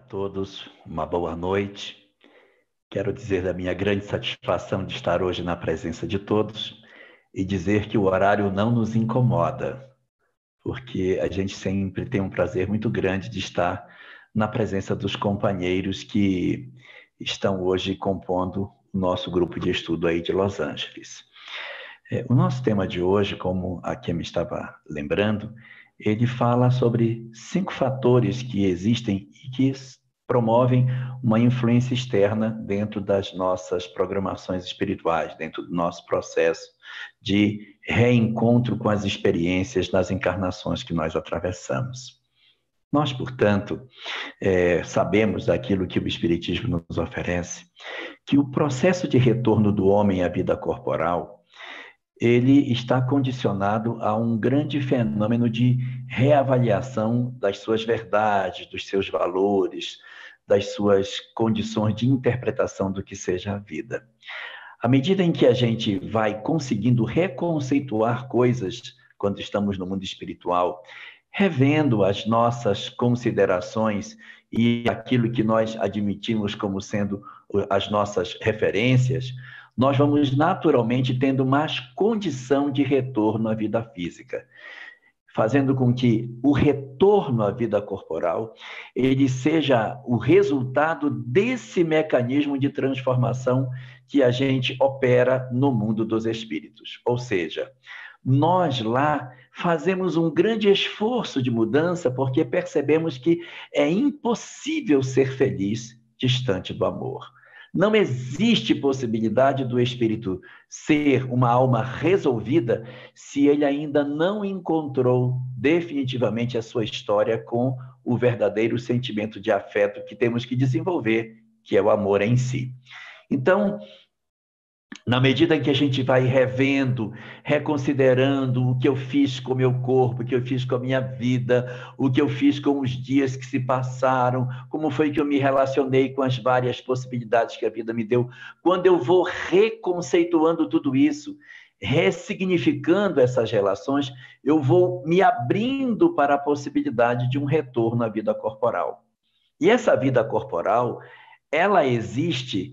todos, uma boa noite. Quero dizer da minha grande satisfação de estar hoje na presença de todos e dizer que o horário não nos incomoda, porque a gente sempre tem um prazer muito grande de estar na presença dos companheiros que estão hoje compondo o nosso grupo de estudo aí de Los Angeles. O nosso tema de hoje, como a Kim estava lembrando, ele fala sobre 5 fatores que existem e que promovem uma influência externa dentro das nossas programações espirituais, dentro do nosso processo de reencontro com as experiências nas encarnações que nós atravessamos. Nós, portanto, sabemos daquilo que o Espiritismo nos oferece, que o processo de retorno do homem à vida corporal ele está condicionado a um grande fenômeno de reavaliação das suas verdades, dos seus valores, das suas condições de interpretação do que seja a vida. À medida em que a gente vai conseguindo reconceituar coisas quando estamos no mundo espiritual, revendo as nossas considerações e aquilo que nós admitimos como sendo as nossas referências, nós vamos naturalmente tendo mais condição de retorno à vida física, fazendo com que o retorno à vida corporal ele seja o resultado desse mecanismo de transformação que a gente opera no mundo dos espíritos. Ou seja, nós lá fazemos um grande esforço de mudança porque percebemos que é impossível ser feliz distante do amor. Não existe possibilidade do espírito ser uma alma resolvida se ele ainda não encontrou definitivamente a sua história com o verdadeiro sentimento de afeto que temos que desenvolver, que é o amor em si. Então, na medida em que a gente vai revendo, reconsiderando o que eu fiz com o meu corpo, o que eu fiz com a minha vida, o que eu fiz com os dias que se passaram, como foi que eu me relacionei com as várias possibilidades que a vida me deu, quando eu vou reconceituando tudo isso, ressignificando essas relações, eu vou me abrindo para a possibilidade de um retorno à vida corporal. E essa vida corporal, ela existe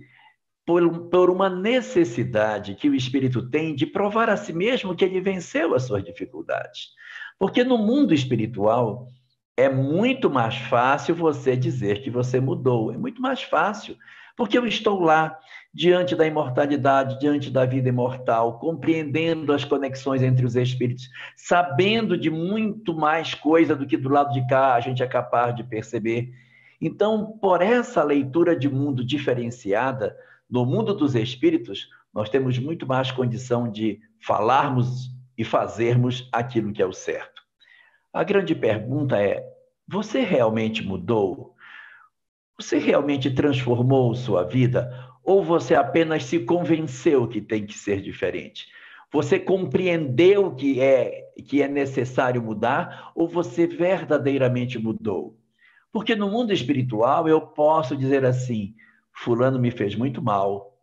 por uma necessidade que o espírito tem de provar a si mesmo que ele venceu as suas dificuldades. Porque no mundo espiritual é muito mais fácil você dizer que você mudou. É muito mais fácil, porque eu estou lá, diante da imortalidade, diante da vida imortal, compreendendo as conexões entre os espíritos, sabendo de muito mais coisa do que do lado de cá a gente é capaz de perceber. Então, por essa leitura de mundo diferenciada, no mundo dos espíritos, nós temos muito mais condição de falarmos e fazermos aquilo que é o certo. A grande pergunta é: você realmente mudou? Você realmente transformou sua vida? Ou você apenas se convenceu que tem que ser diferente? Você compreendeu que é necessário mudar? Ou você verdadeiramente mudou? Porque no mundo espiritual eu posso dizer assim: fulano me fez muito mal,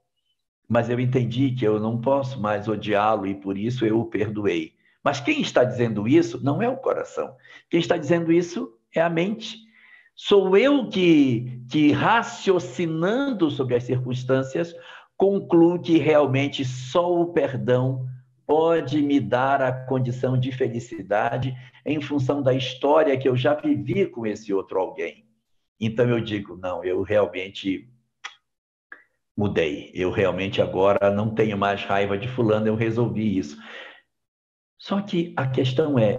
mas eu entendi que eu não posso mais odiá-lo e por isso eu o perdoei. Mas quem está dizendo isso não é o coração. Quem está dizendo isso é a mente. Sou eu que raciocinando sobre as circunstâncias, concluo que realmente só o perdão pode me dar a condição de felicidade em função da história que eu já vivi com esse outro alguém. Então eu digo, não, eu realmente mudei. Eu realmente agora não tenho mais raiva de fulano, eu resolvi isso. Só que a questão é,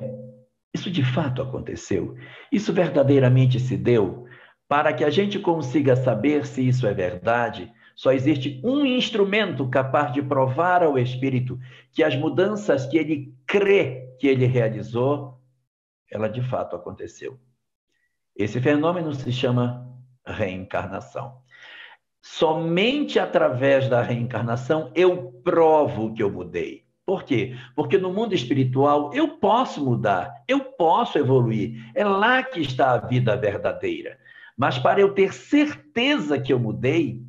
isso de fato aconteceu? Isso verdadeiramente se deu? Para que a gente consiga saber se isso é verdade, só existe um instrumento capaz de provar ao espírito que as mudanças que ele crê que ele realizou, ela de fato aconteceu. Esse fenômeno se chama reencarnação. Somente através da reencarnação eu provo que eu mudei. Por quê? Porque no mundo espiritual eu posso mudar, eu posso evoluir. É lá que está a vida verdadeira. Mas para eu ter certeza que eu mudei,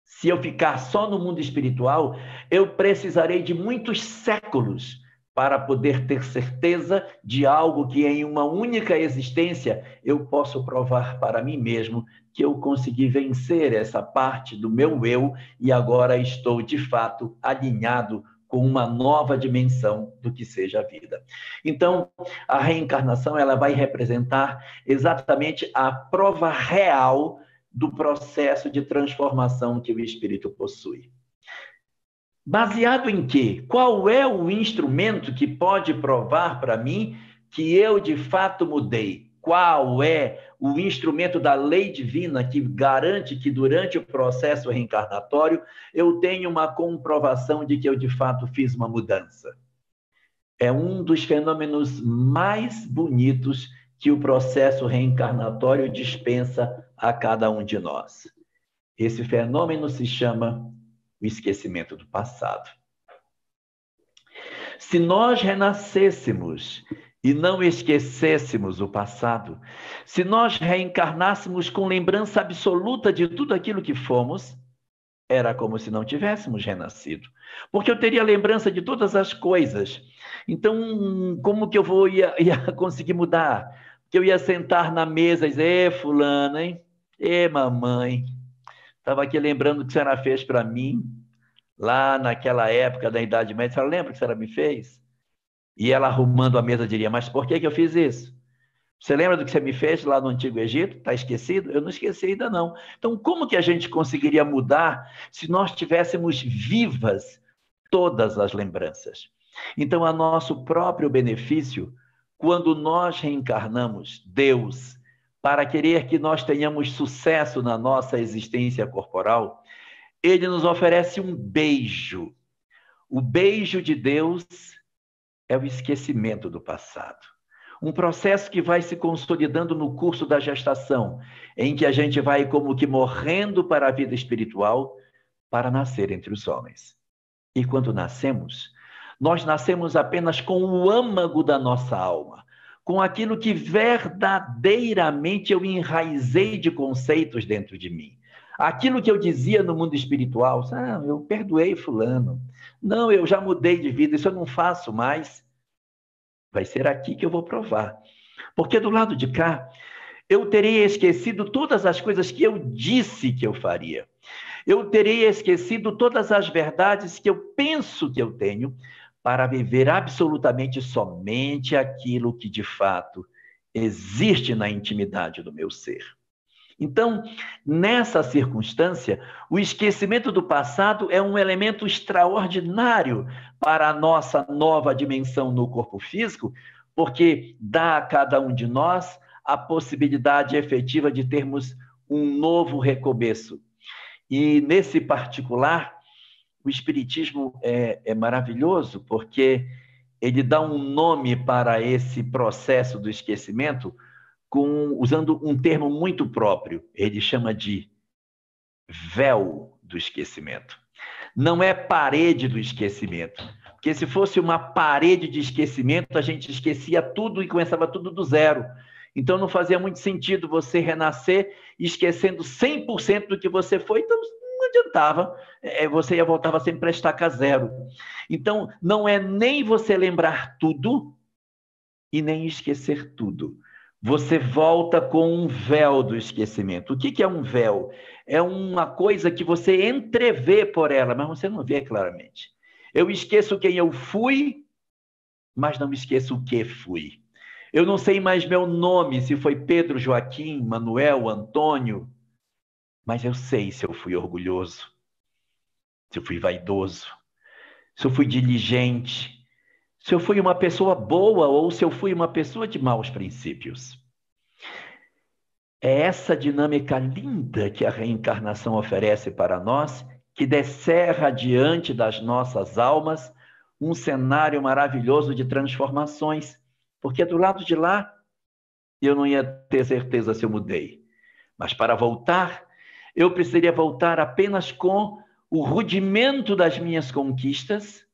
se eu ficar só no mundo espiritual, eu precisarei de muitos séculos para poder ter certeza de algo que em uma única existência eu posso provar para mim mesmo que eu consegui vencer essa parte do meu eu e agora estou, de fato, alinhado com uma nova dimensão do que seja a vida. Então, a reencarnação ela vai representar exatamente a prova real do processo de transformação que o espírito possui. Baseado em quê? Qual é o instrumento que pode provar para mim que eu de fato mudei? Qual é o instrumento da lei divina que garante que durante o processo reencarnatório eu tenho uma comprovação de que eu de fato fiz uma mudança? É um dos fenômenos mais bonitos que o processo reencarnatório dispensa a cada um de nós. Esse fenômeno se chama o esquecimento do passado. Se nós renascêssemos e não esquecêssemos o passado, se nós reencarnássemos com lembrança absoluta de tudo aquilo que fomos, era como se não tivéssemos renascido. Porque eu teria lembrança de todas as coisas. Então, como que eu ia conseguir mudar? Que eu ia sentar na mesa e dizer, fulana, hein? Mamãe, estava aqui lembrando o que a senhora fez para mim, lá naquela época da Idade Média. A senhora lembra o que a senhora me fez? E ela arrumando a mesa diria, mas por que eu fiz isso? Você lembra do que você me fez lá no Antigo Egito? Está esquecido? Eu não esqueci ainda não. Então, como que a gente conseguiria mudar se nós tivéssemos vivas todas as lembranças? Então, a nosso próprio benefício, quando nós reencarnamos, Deus, para querer que nós tenhamos sucesso na nossa existência corporal, Ele nos oferece um beijo. O beijo de Deus é o esquecimento do passado. Um processo que vai se consolidando no curso da gestação, em que a gente vai como que morrendo para a vida espiritual para nascer entre os homens. E quando nascemos, nós nascemos apenas com o âmago da nossa alma, com aquilo que verdadeiramente eu enraizei de conceitos dentro de mim. Aquilo que eu dizia no mundo espiritual, eu perdoei fulano, não, eu já mudei de vida, isso eu não faço mais. Vai ser aqui que eu vou provar. Porque do lado de cá, eu terei esquecido todas as coisas que eu disse que eu faria. Eu terei esquecido todas as verdades que eu penso que eu tenho para viver absolutamente somente aquilo que de fato existe na intimidade do meu ser. Então, nessa circunstância, o esquecimento do passado é um elemento extraordinário para a nossa nova dimensão no corpo físico, porque dá a cada um de nós a possibilidade efetiva de termos um novo recomeço. E, nesse particular, o Espiritismo é maravilhoso, porque ele dá um nome para esse processo do esquecimento, usando um termo muito próprio. Ele chama de véu do esquecimento. Não é parede do esquecimento. Porque se fosse uma parede de esquecimento, a gente esquecia tudo e começava tudo do zero. Então não fazia muito sentido você renascer esquecendo 100% do que você foi, então não adiantava, você voltava sempre para estaca zero. Então não é nem você lembrar tudo e nem esquecer tudo. Você volta com um véu do esquecimento. O que é um véu? É uma coisa que você entrevê por ela, mas você não vê claramente. Eu esqueço quem eu fui, mas não esqueço o que fui. Eu não sei mais meu nome, se foi Pedro, Joaquim, Manuel, Antônio, mas eu sei se eu fui orgulhoso, se eu fui vaidoso, se eu fui diligente, se eu fui uma pessoa boa ou se eu fui uma pessoa de maus princípios. É essa dinâmica linda que a reencarnação oferece para nós, que descerra diante das nossas almas um cenário maravilhoso de transformações. Porque do lado de lá, eu não ia ter certeza se eu mudei. Mas para voltar, eu precisaria voltar apenas com o rudimento das minhas conquistas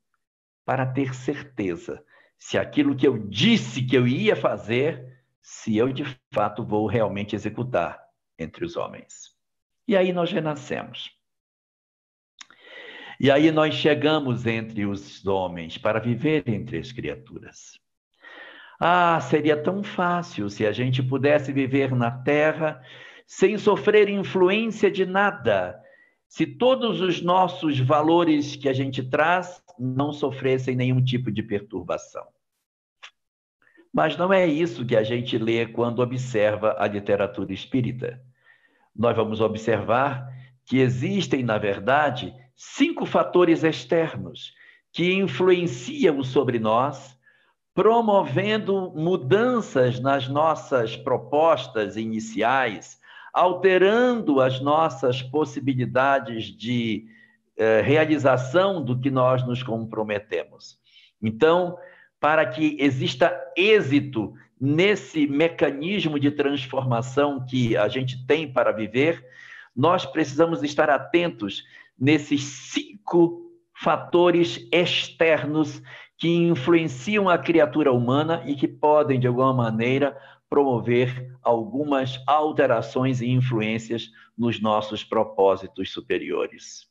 para ter certeza se aquilo que eu disse que eu ia fazer, se eu de fato vou realmente executar entre os homens. E aí nós renascemos. E aí nós chegamos entre os homens para viver entre as criaturas. Ah, seria tão fácil se a gente pudesse viver na Terra sem sofrer influência de nada, se todos os nossos valores que a gente traz não sofressem nenhum tipo de perturbação. Mas não é isso que a gente lê quando observa a literatura espírita. Nós vamos observar que existem, na verdade, 5 fatores externos que influenciam sobre nós, promovendo mudanças nas nossas propostas iniciais, alterando as nossas possibilidades de realização do que nós nos comprometemos. Então, para que exista êxito nesse mecanismo de transformação que a gente tem para viver, nós precisamos estar atentos nesses 5 fatores externos que influenciam a criatura humana e que podem, de alguma maneira, promover algumas alterações e influências nos nossos propósitos superiores.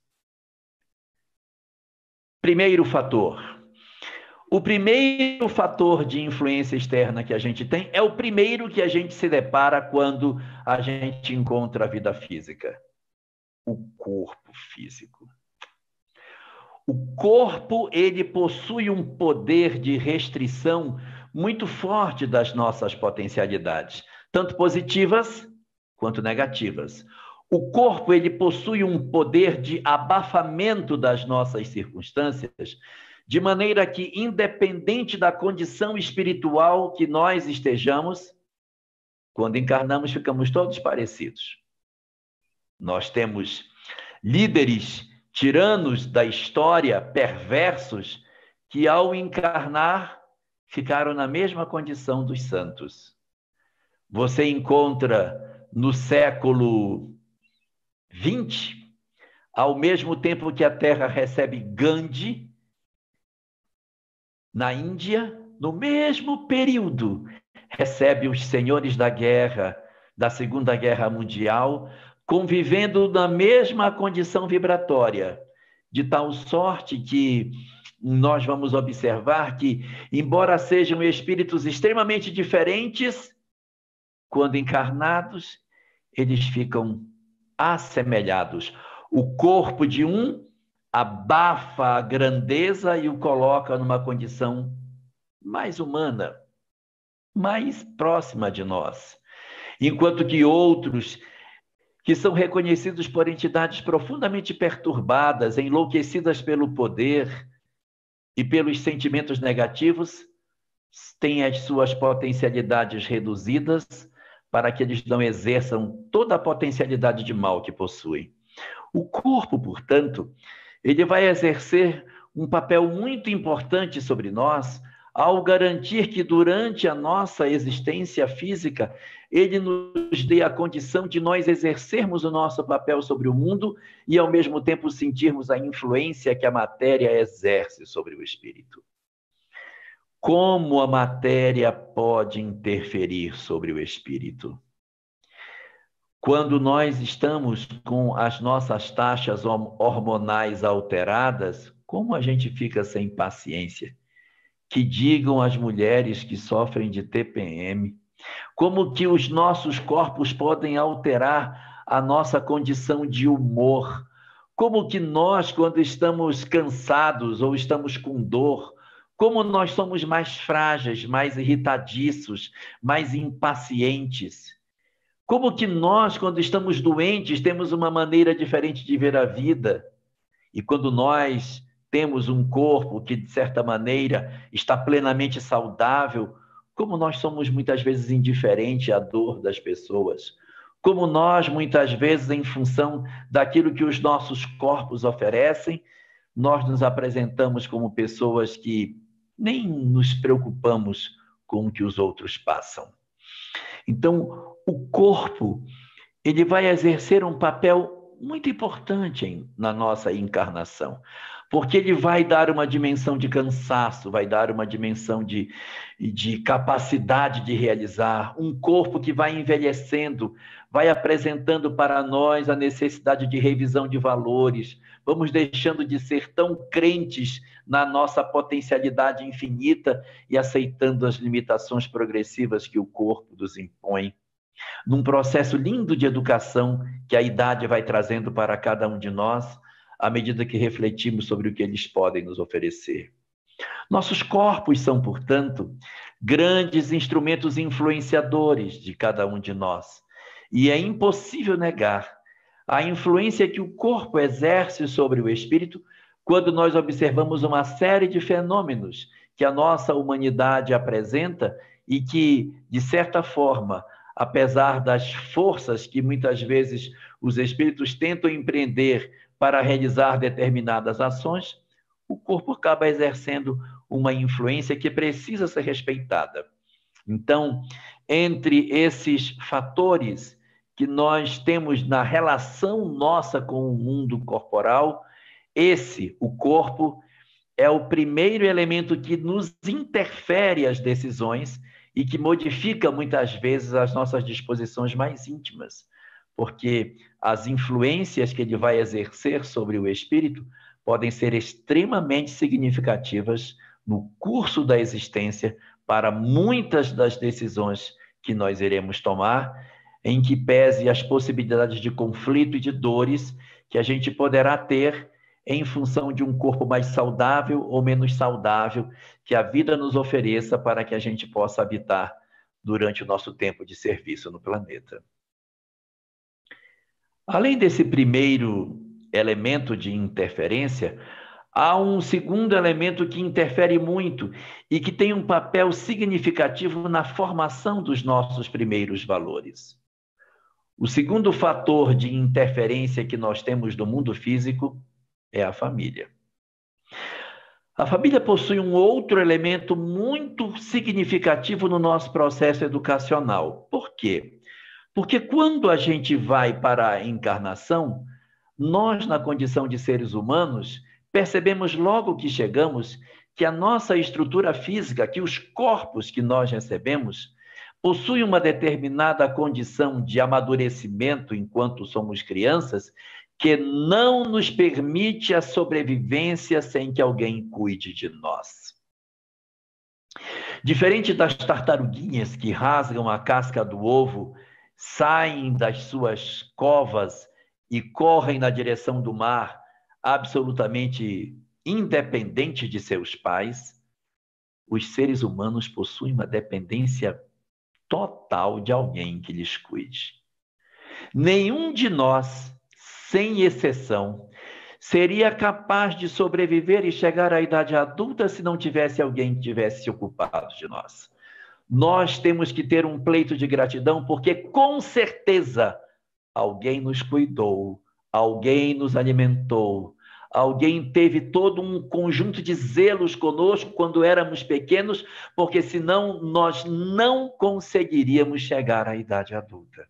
Primeiro fator. O primeiro fator de influência externa que a gente tem é o primeiro que a gente se depara quando a gente encontra a vida física. O corpo físico. O corpo, ele possui um poder de restrição muito forte das nossas potencialidades, tanto positivas quanto negativas. O corpo, ele possui um poder de abafamento das nossas circunstâncias, de maneira que, independente da condição espiritual que nós estejamos, quando encarnamos, ficamos todos parecidos. Nós temos líderes tiranos da história, perversos, que ao encarnar ficaram na mesma condição dos santos. Você encontra no século XX, ao mesmo tempo que a Terra recebe Gandhi, na Índia, no mesmo período, recebe os senhores da guerra, da Segunda Guerra Mundial, convivendo na mesma condição vibratória, de tal sorte que nós vamos observar que, embora sejam espíritos extremamente diferentes, quando encarnados, eles ficam assemelhados. O corpo de um abafa a grandeza e o coloca numa condição mais humana, mais próxima de nós. Enquanto que outros, que são reconhecidos por entidades profundamente perturbadas, enlouquecidas pelo poder e pelos sentimentos negativos, têm as suas potencialidades reduzidas para que eles não exerçam toda a potencialidade de mal que possuem. O corpo, portanto, ele vai exercer um papel muito importante sobre nós ao garantir que durante a nossa existência física, ele nos dê a condição de nós exercermos o nosso papel sobre o mundo e, ao mesmo tempo, sentirmos a influência que a matéria exerce sobre o espírito. Como a matéria pode interferir sobre o espírito? Quando nós estamos com as nossas taxas hormonais alteradas, como a gente fica sem paciência? Que digam as mulheres que sofrem de TPM, como que os nossos corpos podem alterar a nossa condição de humor, como que nós, quando estamos cansados ou estamos com dor, como nós somos mais frágeis, mais irritadiços, mais impacientes. Como que nós, quando estamos doentes, temos uma maneira diferente de ver a vida. E quando nós temos um corpo que, de certa maneira, está plenamente saudável, como nós somos muitas vezes indiferentes à dor das pessoas. Como nós, muitas vezes, em função daquilo que os nossos corpos oferecem, nós nos apresentamos como pessoas que nem nos preocupamos com o que os outros passam. Então, o corpo, ele vai exercer um papel muito importante na nossa encarnação, porque ele vai dar uma dimensão de cansaço, vai dar uma dimensão de capacidade de realizar, um corpo que vai envelhecendo, vai apresentando para nós a necessidade de revisão de valores, vamos deixando de ser tão crentes na nossa potencialidade infinita e aceitando as limitações progressivas que o corpo nos impõe. Num processo lindo de educação que a idade vai trazendo para cada um de nós, à medida que refletimos sobre o que eles podem nos oferecer. Nossos corpos são, portanto, grandes instrumentos influenciadores de cada um de nós. E é impossível negar a influência que o corpo exerce sobre o espírito quando nós observamos uma série de fenômenos que a nossa humanidade apresenta e que, de certa forma, apesar das forças que muitas vezes os espíritos tentam empreender para realizar determinadas ações, o corpo acaba exercendo uma influência que precisa ser respeitada. Então, entre esses fatores que nós temos na relação nossa com o mundo corporal, o corpo, é o primeiro elemento que nos interfere as decisões e que modifica muitas vezes as nossas disposições mais íntimas, porque as influências que ele vai exercer sobre o espírito podem ser extremamente significativas no curso da existência para muitas das decisões que nós iremos tomar, em que pese as possibilidades de conflito e de dores que a gente poderá ter em função de um corpo mais saudável ou menos saudável que a vida nos ofereça para que a gente possa habitar durante o nosso tempo de serviço no planeta. Além desse primeiro elemento de interferência, há um segundo elemento que interfere muito e que tem um papel significativo na formação dos nossos primeiros valores. O segundo fator de interferência que nós temos no mundo físico é a família. A família possui um outro elemento muito significativo no nosso processo educacional. Por quê? Porque quando a gente vai para a encarnação, nós, na condição de seres humanos, percebemos logo que chegamos que a nossa estrutura física, que os corpos que nós recebemos, possuem uma determinada condição de amadurecimento enquanto somos crianças, que não nos permite a sobrevivência sem que alguém cuide de nós. Diferente das tartaruguinhas que rasgam a casca do ovo, saem das suas covas e correm na direção do mar, absolutamente independente de seus pais, os seres humanos possuem uma dependência total de alguém que lhes cuide. Nenhum de nós, sem exceção, seria capaz de sobreviver e chegar à idade adulta se não tivesse alguém que tivesse se ocupado de nós. Nós temos que ter um pleito de gratidão, porque com certeza alguém nos cuidou, alguém nos alimentou, alguém teve todo um conjunto de zelos conosco quando éramos pequenos, porque senão nós não conseguiríamos chegar à idade adulta.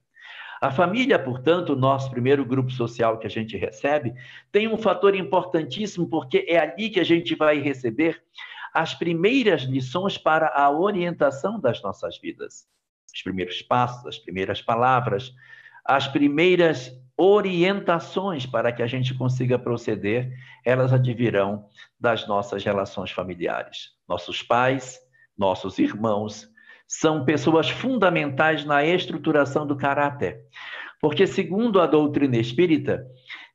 A família, portanto, o nosso primeiro grupo social que a gente recebe, tem um fator importantíssimo, porque é ali que a gente vai receber as primeiras lições para a orientação das nossas vidas. Os primeiros passos, as primeiras palavras, as primeiras orientações para que a gente consiga proceder, elas advirão das nossas relações familiares. Nossos pais, nossos irmãos, são pessoas fundamentais na estruturação do caráter. Porque, segundo a doutrina espírita,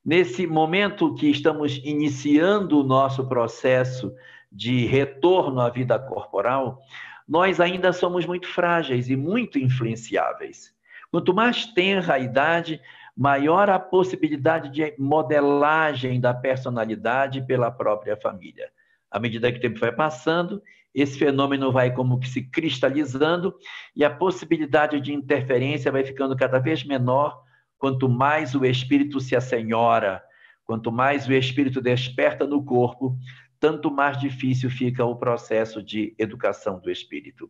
nesse momento que estamos iniciando o nosso processo de retorno à vida corporal, nós ainda somos muito frágeis e muito influenciáveis. Quanto mais tenra a idade, maior a possibilidade de modelagem da personalidade pela própria família. À medida que o tempo vai passando, esse fenômeno vai como que se cristalizando e a possibilidade de interferência vai ficando cada vez menor quanto mais o espírito se assenhora, quanto mais o espírito desperta no corpo, tanto mais difícil fica o processo de educação do espírito.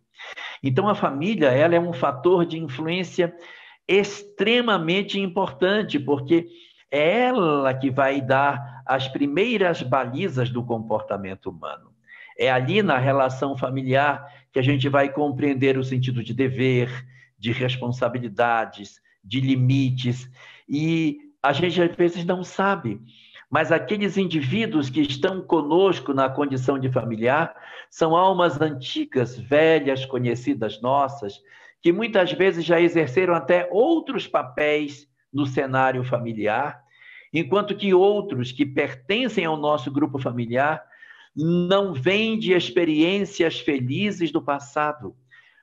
Então, a família, ela é um fator de influência extremamente importante, porque É ela que vai dar as primeiras balizas do comportamento humano. É ali na relação familiar que a gente vai compreender o sentido de dever, de responsabilidades, de limites. E a gente às vezes não sabe, mas aqueles indivíduos que estão conosco na condição de familiar são almas antigas, velhas, conhecidas nossas, que muitas vezes já exerceram até outros papéis no cenário familiar, enquanto que outros que pertencem ao nosso grupo familiar não vêm de experiências felizes do passado,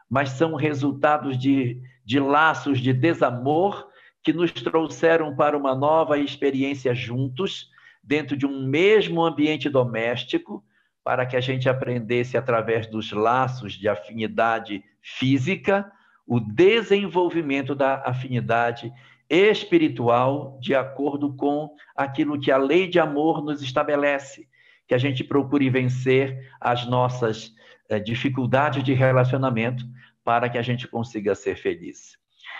mas são resultados de laços de desamor que nos trouxeram para uma nova experiência juntos, dentro de um mesmo ambiente doméstico, para que a gente aprendesse, através dos laços de afinidade física, o desenvolvimento da afinidade espiritual, de acordo com aquilo que a lei de amor nos estabelece, que a gente procure vencer as nossas dificuldades de relacionamento para que a gente consiga ser feliz.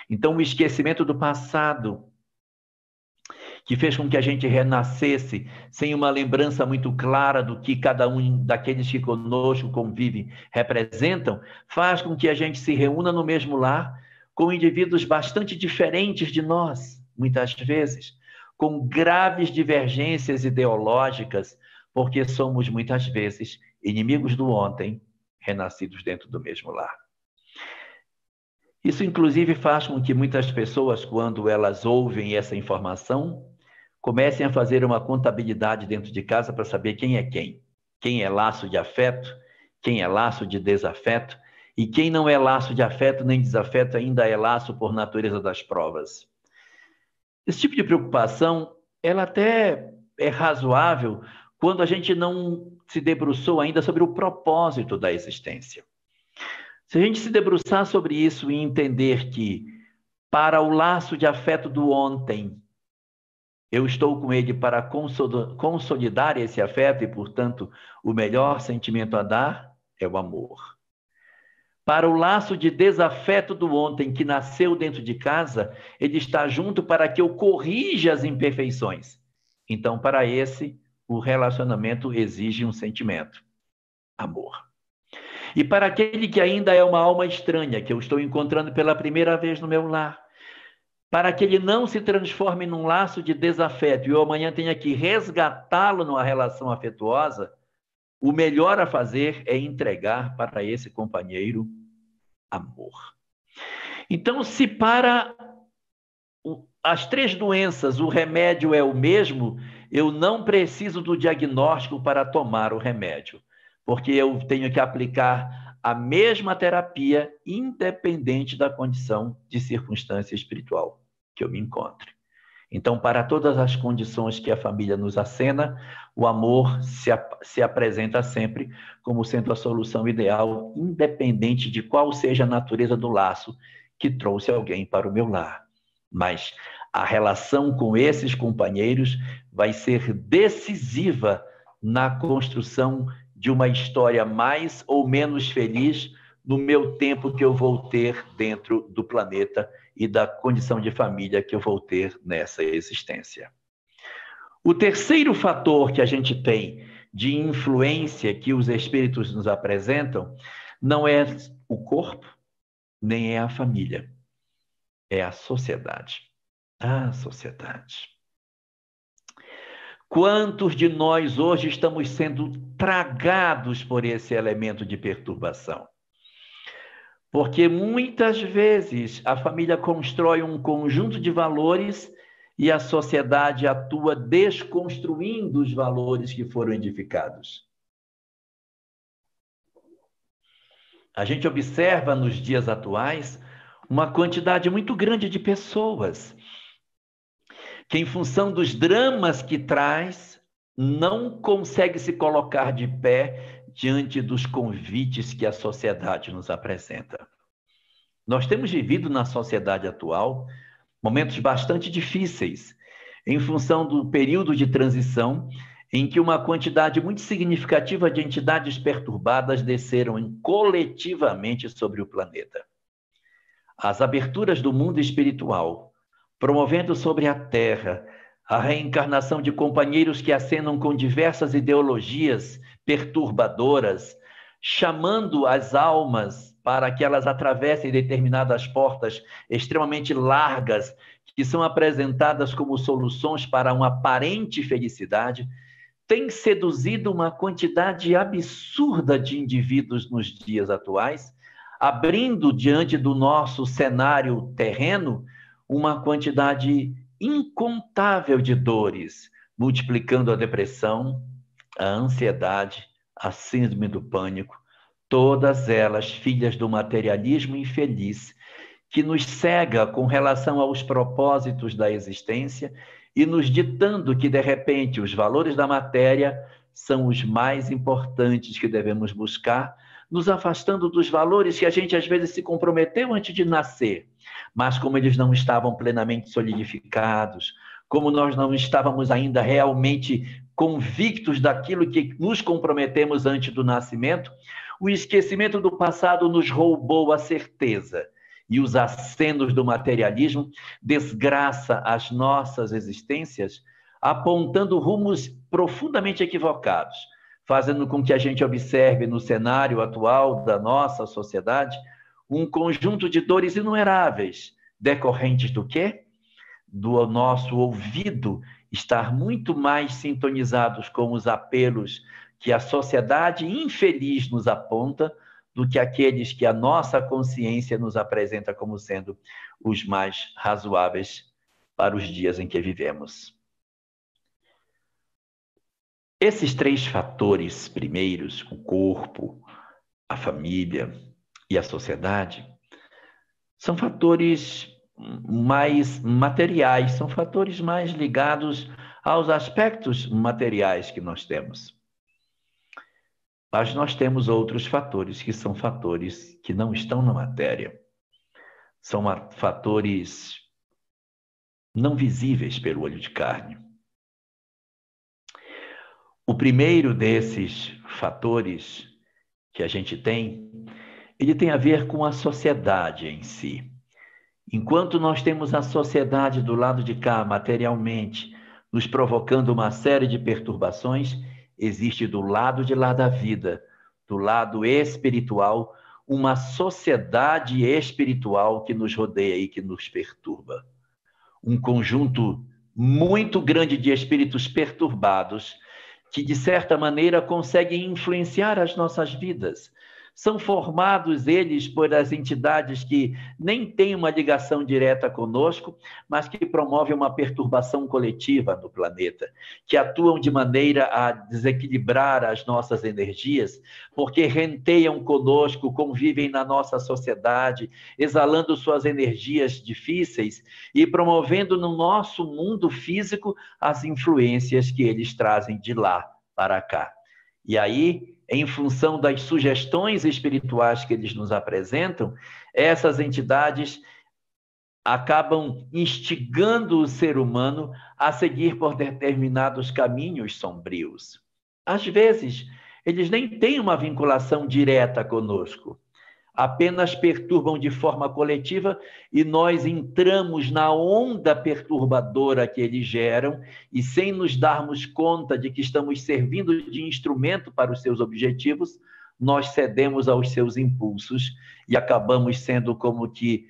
Então, o esquecimento do passado, que fez com que a gente renascesse sem uma lembrança muito clara do que cada um daqueles que conosco convivem representam, faz com que a gente se reúna no mesmo lar com indivíduos bastante diferentes de nós, muitas vezes, com graves divergências ideológicas, porque somos muitas vezes inimigos do ontem, renascidos dentro do mesmo lar. Isso, inclusive, faz com que muitas pessoas, quando elas ouvem essa informação, comecem a fazer uma contabilidade dentro de casa para saber quem é quem é laço de afeto, quem é laço de desafeto, e quem não é laço de afeto nem desafeto ainda é laço por natureza das provas. Esse tipo de preocupação, ela até é razoável quando a gente não se debruçou ainda sobre o propósito da existência. Se a gente se debruçar sobre isso e entender que, para o laço de afeto do ontem, eu estou com ele para consolidar esse afeto e, portanto, o melhor sentimento a dar é o amor. Para o laço de desafeto do ontem que nasceu dentro de casa, ele está junto para que eu corrija as imperfeições. Então, para esse, o relacionamento exige um sentimento, amor. E para aquele que ainda é uma alma estranha, que eu estou encontrando pela primeira vez no meu lar, para que ele não se transforme num laço de desafeto e eu amanhã tenha que resgatá-lo numa relação afetuosa, o melhor a fazer é entregar para esse companheiro amor. Então, se para as 3 doenças o remédio é o mesmo, eu não preciso do diagnóstico para tomar o remédio, porque eu tenho que aplicar a mesma terapia, independente da condição de circunstância espiritual que eu me encontre. Então, para todas as condições que a família nos acena, o amor se apresenta sempre como sendo a solução ideal, independente de qual seja a natureza do laço que trouxe alguém para o meu lar. Mas a relação com esses companheiros vai ser decisiva na construção de uma história mais ou menos feliz no meu tempo que eu vou ter dentro do planeta e da condição de família que eu vou ter nessa existência. O terceiro fator que a gente tem de influência que os espíritos nos apresentam não é o corpo, nem é a família, é a sociedade. A sociedade. Quantos de nós hoje estamos sendo tragados por esse elemento de perturbação? Porque muitas vezes a família constrói um conjunto de valores e a sociedade atua desconstruindo os valores que foram edificados. A gente observa nos dias atuais uma quantidade muito grande de pessoas que, em função dos dramas que traz, não consegue se colocar de pé diante dos convites que a sociedade nos apresenta. Nós temos vivido na sociedade atual momentos bastante difíceis, em função do período de transição em que uma quantidade muito significativa de entidades perturbadas desceram coletivamente sobre o planeta. As aberturas do mundo espiritual, promovendo sobre a Terra a reencarnação de companheiros que acenam com diversas ideologias perturbadoras, chamando as almas para que elas atravessem determinadas portas extremamente largas, que são apresentadas como soluções para uma aparente felicidade, tem seduzido uma quantidade absurda de indivíduos nos dias atuais, abrindo diante do nosso cenário terreno uma quantidade incontável de dores, multiplicando a depressão, a ansiedade, a síndrome do pânico, todas elas filhas do materialismo infeliz, que nos cega com relação aos propósitos da existência e nos ditando que, de repente, os valores da matéria são os mais importantes que devemos buscar, nos afastando dos valores que a gente às vezes se comprometeu antes de nascer, mas como eles não estavam plenamente solidificados, como nós não estávamos ainda realmente convictos daquilo que nos comprometemos antes do nascimento, o esquecimento do passado nos roubou a certeza. E os acenos do materialismo desgraça as nossas existências, apontando rumos profundamente equivocados, fazendo com que a gente observe no cenário atual da nossa sociedade um conjunto de dores inumeráveis, decorrentes do quê? Do nosso ouvido estar muito mais sintonizados com os apelos que a sociedade infeliz nos aponta, do que aqueles que a nossa consciência nos apresenta como sendo os mais razoáveis para os dias em que vivemos. Esses três fatores primeiros, o corpo, a família e a sociedade, são fatores mais materiais, são fatores mais ligados aos aspectos materiais que nós temos. Mas nós temos outros fatores que são fatores que não estão na matéria. São fatores não visíveis pelo olho de carne. O primeiro desses fatores que a gente tem, ele tem a ver com a sociedade em si. Enquanto nós temos a sociedade do lado de cá, materialmente, nos provocando uma série de perturbações, existe do lado de lá da vida, do lado espiritual, uma sociedade espiritual que nos rodeia e que nos perturba. Um conjunto muito grande de espíritos perturbados que, de certa maneira, conseguem influenciar as nossas vidas. São formados eles por as entidades que nem têm uma ligação direta conosco, mas que promovem uma perturbação coletiva no planeta, que atuam de maneira a desequilibrar as nossas energias, porque renteiam conosco, convivem na nossa sociedade, exalando suas energias difíceis e promovendo no nosso mundo físico as influências que eles trazem de lá para cá. E aí, em função das sugestões espirituais que eles nos apresentam, essas entidades acabam instigando o ser humano a seguir por determinados caminhos sombrios. Às vezes, eles nem têm uma vinculação direta conosco, apenas perturbam de forma coletiva e nós entramos na onda perturbadora que eles geram e, sem nos darmos conta de que estamos servindo de instrumento para os seus objetivos, nós cedemos aos seus impulsos e acabamos sendo como que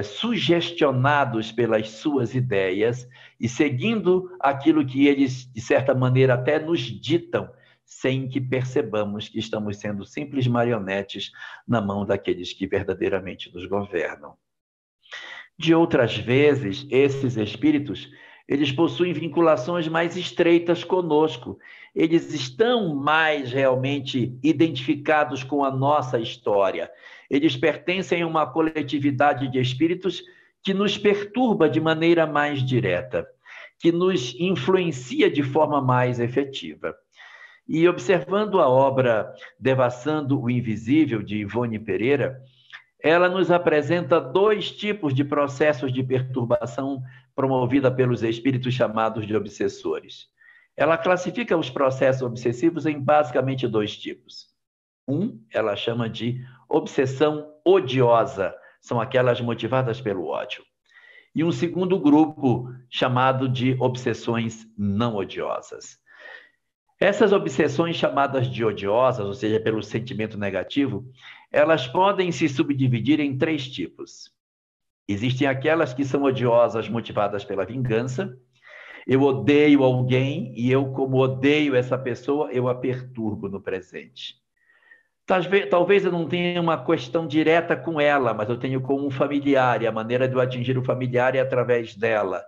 sugestionados pelas suas ideias e seguindo aquilo que eles, de certa maneira, até nos ditam, sem que percebamos que estamos sendo simples marionetes na mão daqueles que verdadeiramente nos governam. De outras vezes, esses espíritos, eles possuem vinculações mais estreitas conosco. Eles estão mais realmente identificados com a nossa história. Eles pertencem a uma coletividade de espíritos que nos perturba de maneira mais direta, que nos influencia de forma mais efetiva. E observando a obra Devassando o Invisível, de Ivone Pereira, ela nos apresenta dois tipos de processos de perturbação promovida pelos espíritos chamados de obsessores. Ela classifica os processos obsessivos em basicamente dois tipos. Ela chama de obsessão odiosa, são aquelas motivadas pelo ódio. e um segundo grupo chamado de obsessões não odiosas. Essas obsessões chamadas de odiosas, ou seja, pelo sentimento negativo, elas podem se subdividir em 3 tipos. Existem aquelas que são odiosas motivadas pela vingança. Eu odeio alguém e eu, como odeio essa pessoa, eu a perturbo no presente. Talvez eu não tenha uma questão direta com ela, mas eu tenho com um familiar, e a maneira de eu atingir o familiar é através dela.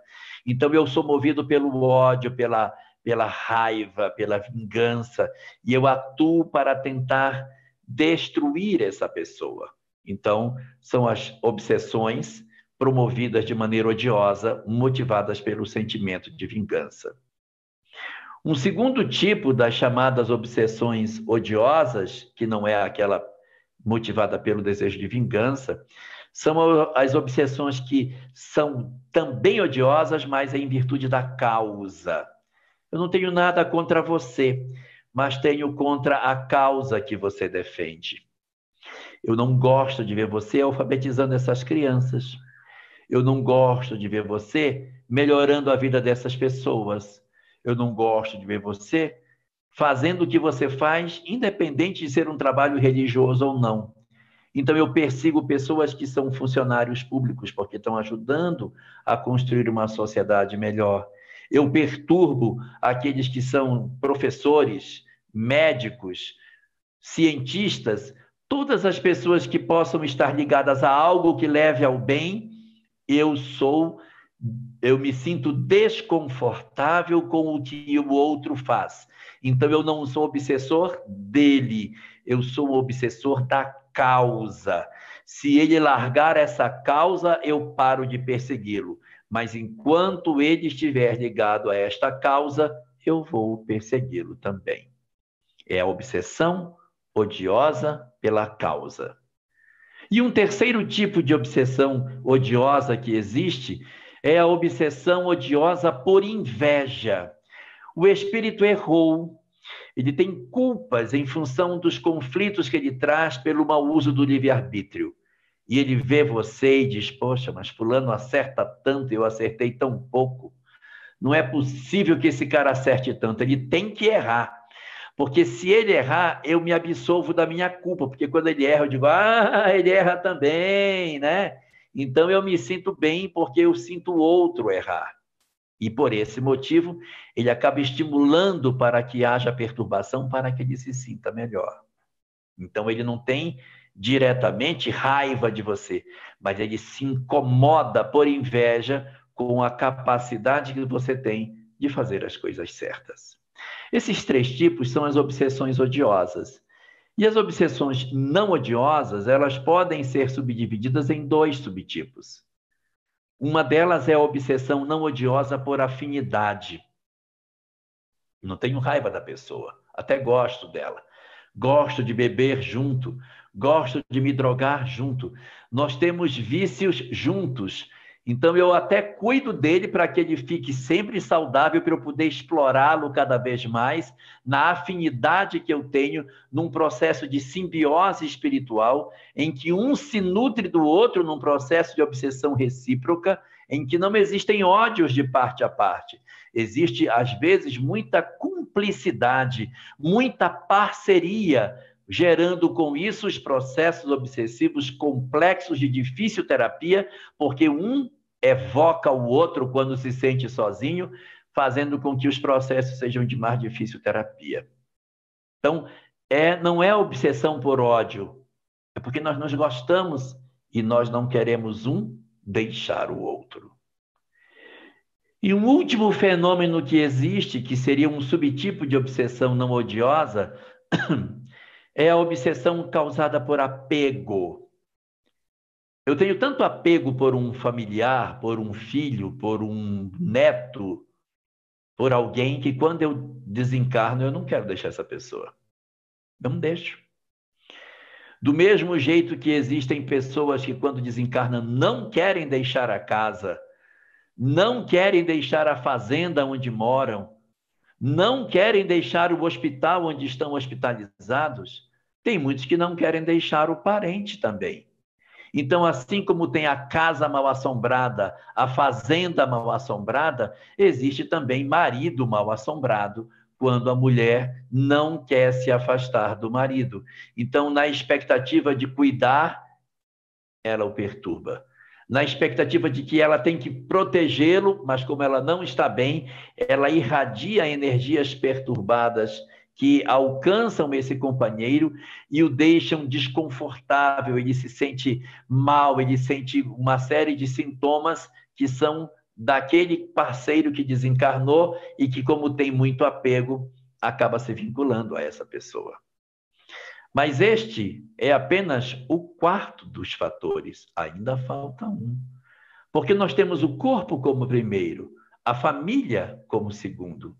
Então eu sou movido pelo ódio, pela raiva, pela vingança, e eu atuo para tentar destruir essa pessoa. Então, são as obsessões promovidas de maneira odiosa, motivadas pelo sentimento de vingança. Um segundo tipo das chamadas obsessões odiosas, que não é aquela motivada pelo desejo de vingança, são as obsessões que são também odiosas, mas é em virtude da causa. Eu não tenho nada contra você, mas tenho contra a causa que você defende. Eu não gosto de ver você alfabetizando essas crianças. Eu não gosto de ver você melhorando a vida dessas pessoas. Eu não gosto de ver você fazendo o que você faz, independente de ser um trabalho religioso ou não. Então, eu persigo pessoas que são funcionários públicos, porque estão ajudando a construir uma sociedade melhor. Eu perturbo aqueles que são professores, médicos, cientistas, todas as pessoas que possam estar ligadas a algo que leve ao bem. Eu me sinto desconfortável com o que o outro faz. Então, eu não sou obsessor dele, eu sou obsessor da causa. Se ele largar essa causa, eu paro de persegui-lo. Mas enquanto ele estiver ligado a esta causa, eu vou persegui-lo também. É a obsessão odiosa pela causa. E um terceiro tipo de obsessão odiosa que existe é a obsessão odiosa por inveja. O espírito errou, ele tem culpas em função dos conflitos que ele traz pelo mau uso do livre-arbítrio. E ele vê você e diz, poxa, mas fulano acerta tanto e eu acertei tão pouco. Não é possível que esse cara acerte tanto, ele tem que errar. Porque se ele errar, eu me absolvo da minha culpa, porque quando ele erra, eu digo, ele erra também, né? Então eu me sinto bem porque eu sinto o outro errar. E por esse motivo, ele acaba estimulando para que haja perturbação, para que ele se sinta melhor. Então ele não tem diretamente raiva de você, mas ele se incomoda por inveja com a capacidade que você tem de fazer as coisas certas. Esses 3 tipos são as obsessões odiosas. E as obsessões não odiosas, elas podem ser subdivididas em 2 subtipos. Uma delas é a obsessão não odiosa por afinidade. Não tenho raiva da pessoa, até gosto dela. Gosto de beber junto, gosto de me drogar junto. Nós temos vícios juntos. Então, eu até cuido dele para que ele fique sempre saudável, para eu poder explorá-lo cada vez mais, na afinidade que eu tenho, num processo de simbiose espiritual, em que um se nutre do outro, num processo de obsessão recíproca, em que não existem ódios de parte a parte. Existe, às vezes, muita cumplicidade, muita parceria, gerando com isso os processos obsessivos complexos de difícil terapia, porque um evoca o outro quando se sente sozinho, fazendo com que os processos sejam de mais difícil terapia. Então, não é obsessão por ódio, é porque nós nos gostamos e nós não queremos um deixar o outro. E um último fenômeno que existe, que seria um subtipo de obsessão não odiosa, é a obsessão causada por apego. Eu tenho tanto apego por um familiar, por um filho, por um neto, por alguém, que quando eu desencarno, eu não quero deixar essa pessoa. Eu não deixo. Do mesmo jeito que existem pessoas que quando desencarnam não querem deixar a casa, não querem deixar a fazenda onde moram, não querem deixar o hospital onde estão hospitalizados, tem muitos que não querem deixar o parente também. Então, assim como tem a casa mal-assombrada, a fazenda mal-assombrada, existe também marido mal-assombrado, quando a mulher não quer se afastar do marido. Então, na expectativa de cuidar, ela o perturba. Na expectativa de que ela tem que protegê-lo, mas como ela não está bem, ela irradia energias perturbadas que alcançam esse companheiro e o deixam desconfortável, ele se sente mal, ele sente uma série de sintomas que são daquele parceiro que desencarnou e que, como tem muito apego, acaba se vinculando a essa pessoa. Mas este é apenas o quarto dos fatores, ainda falta um. Porque nós temos o corpo como primeiro, a família como segundo,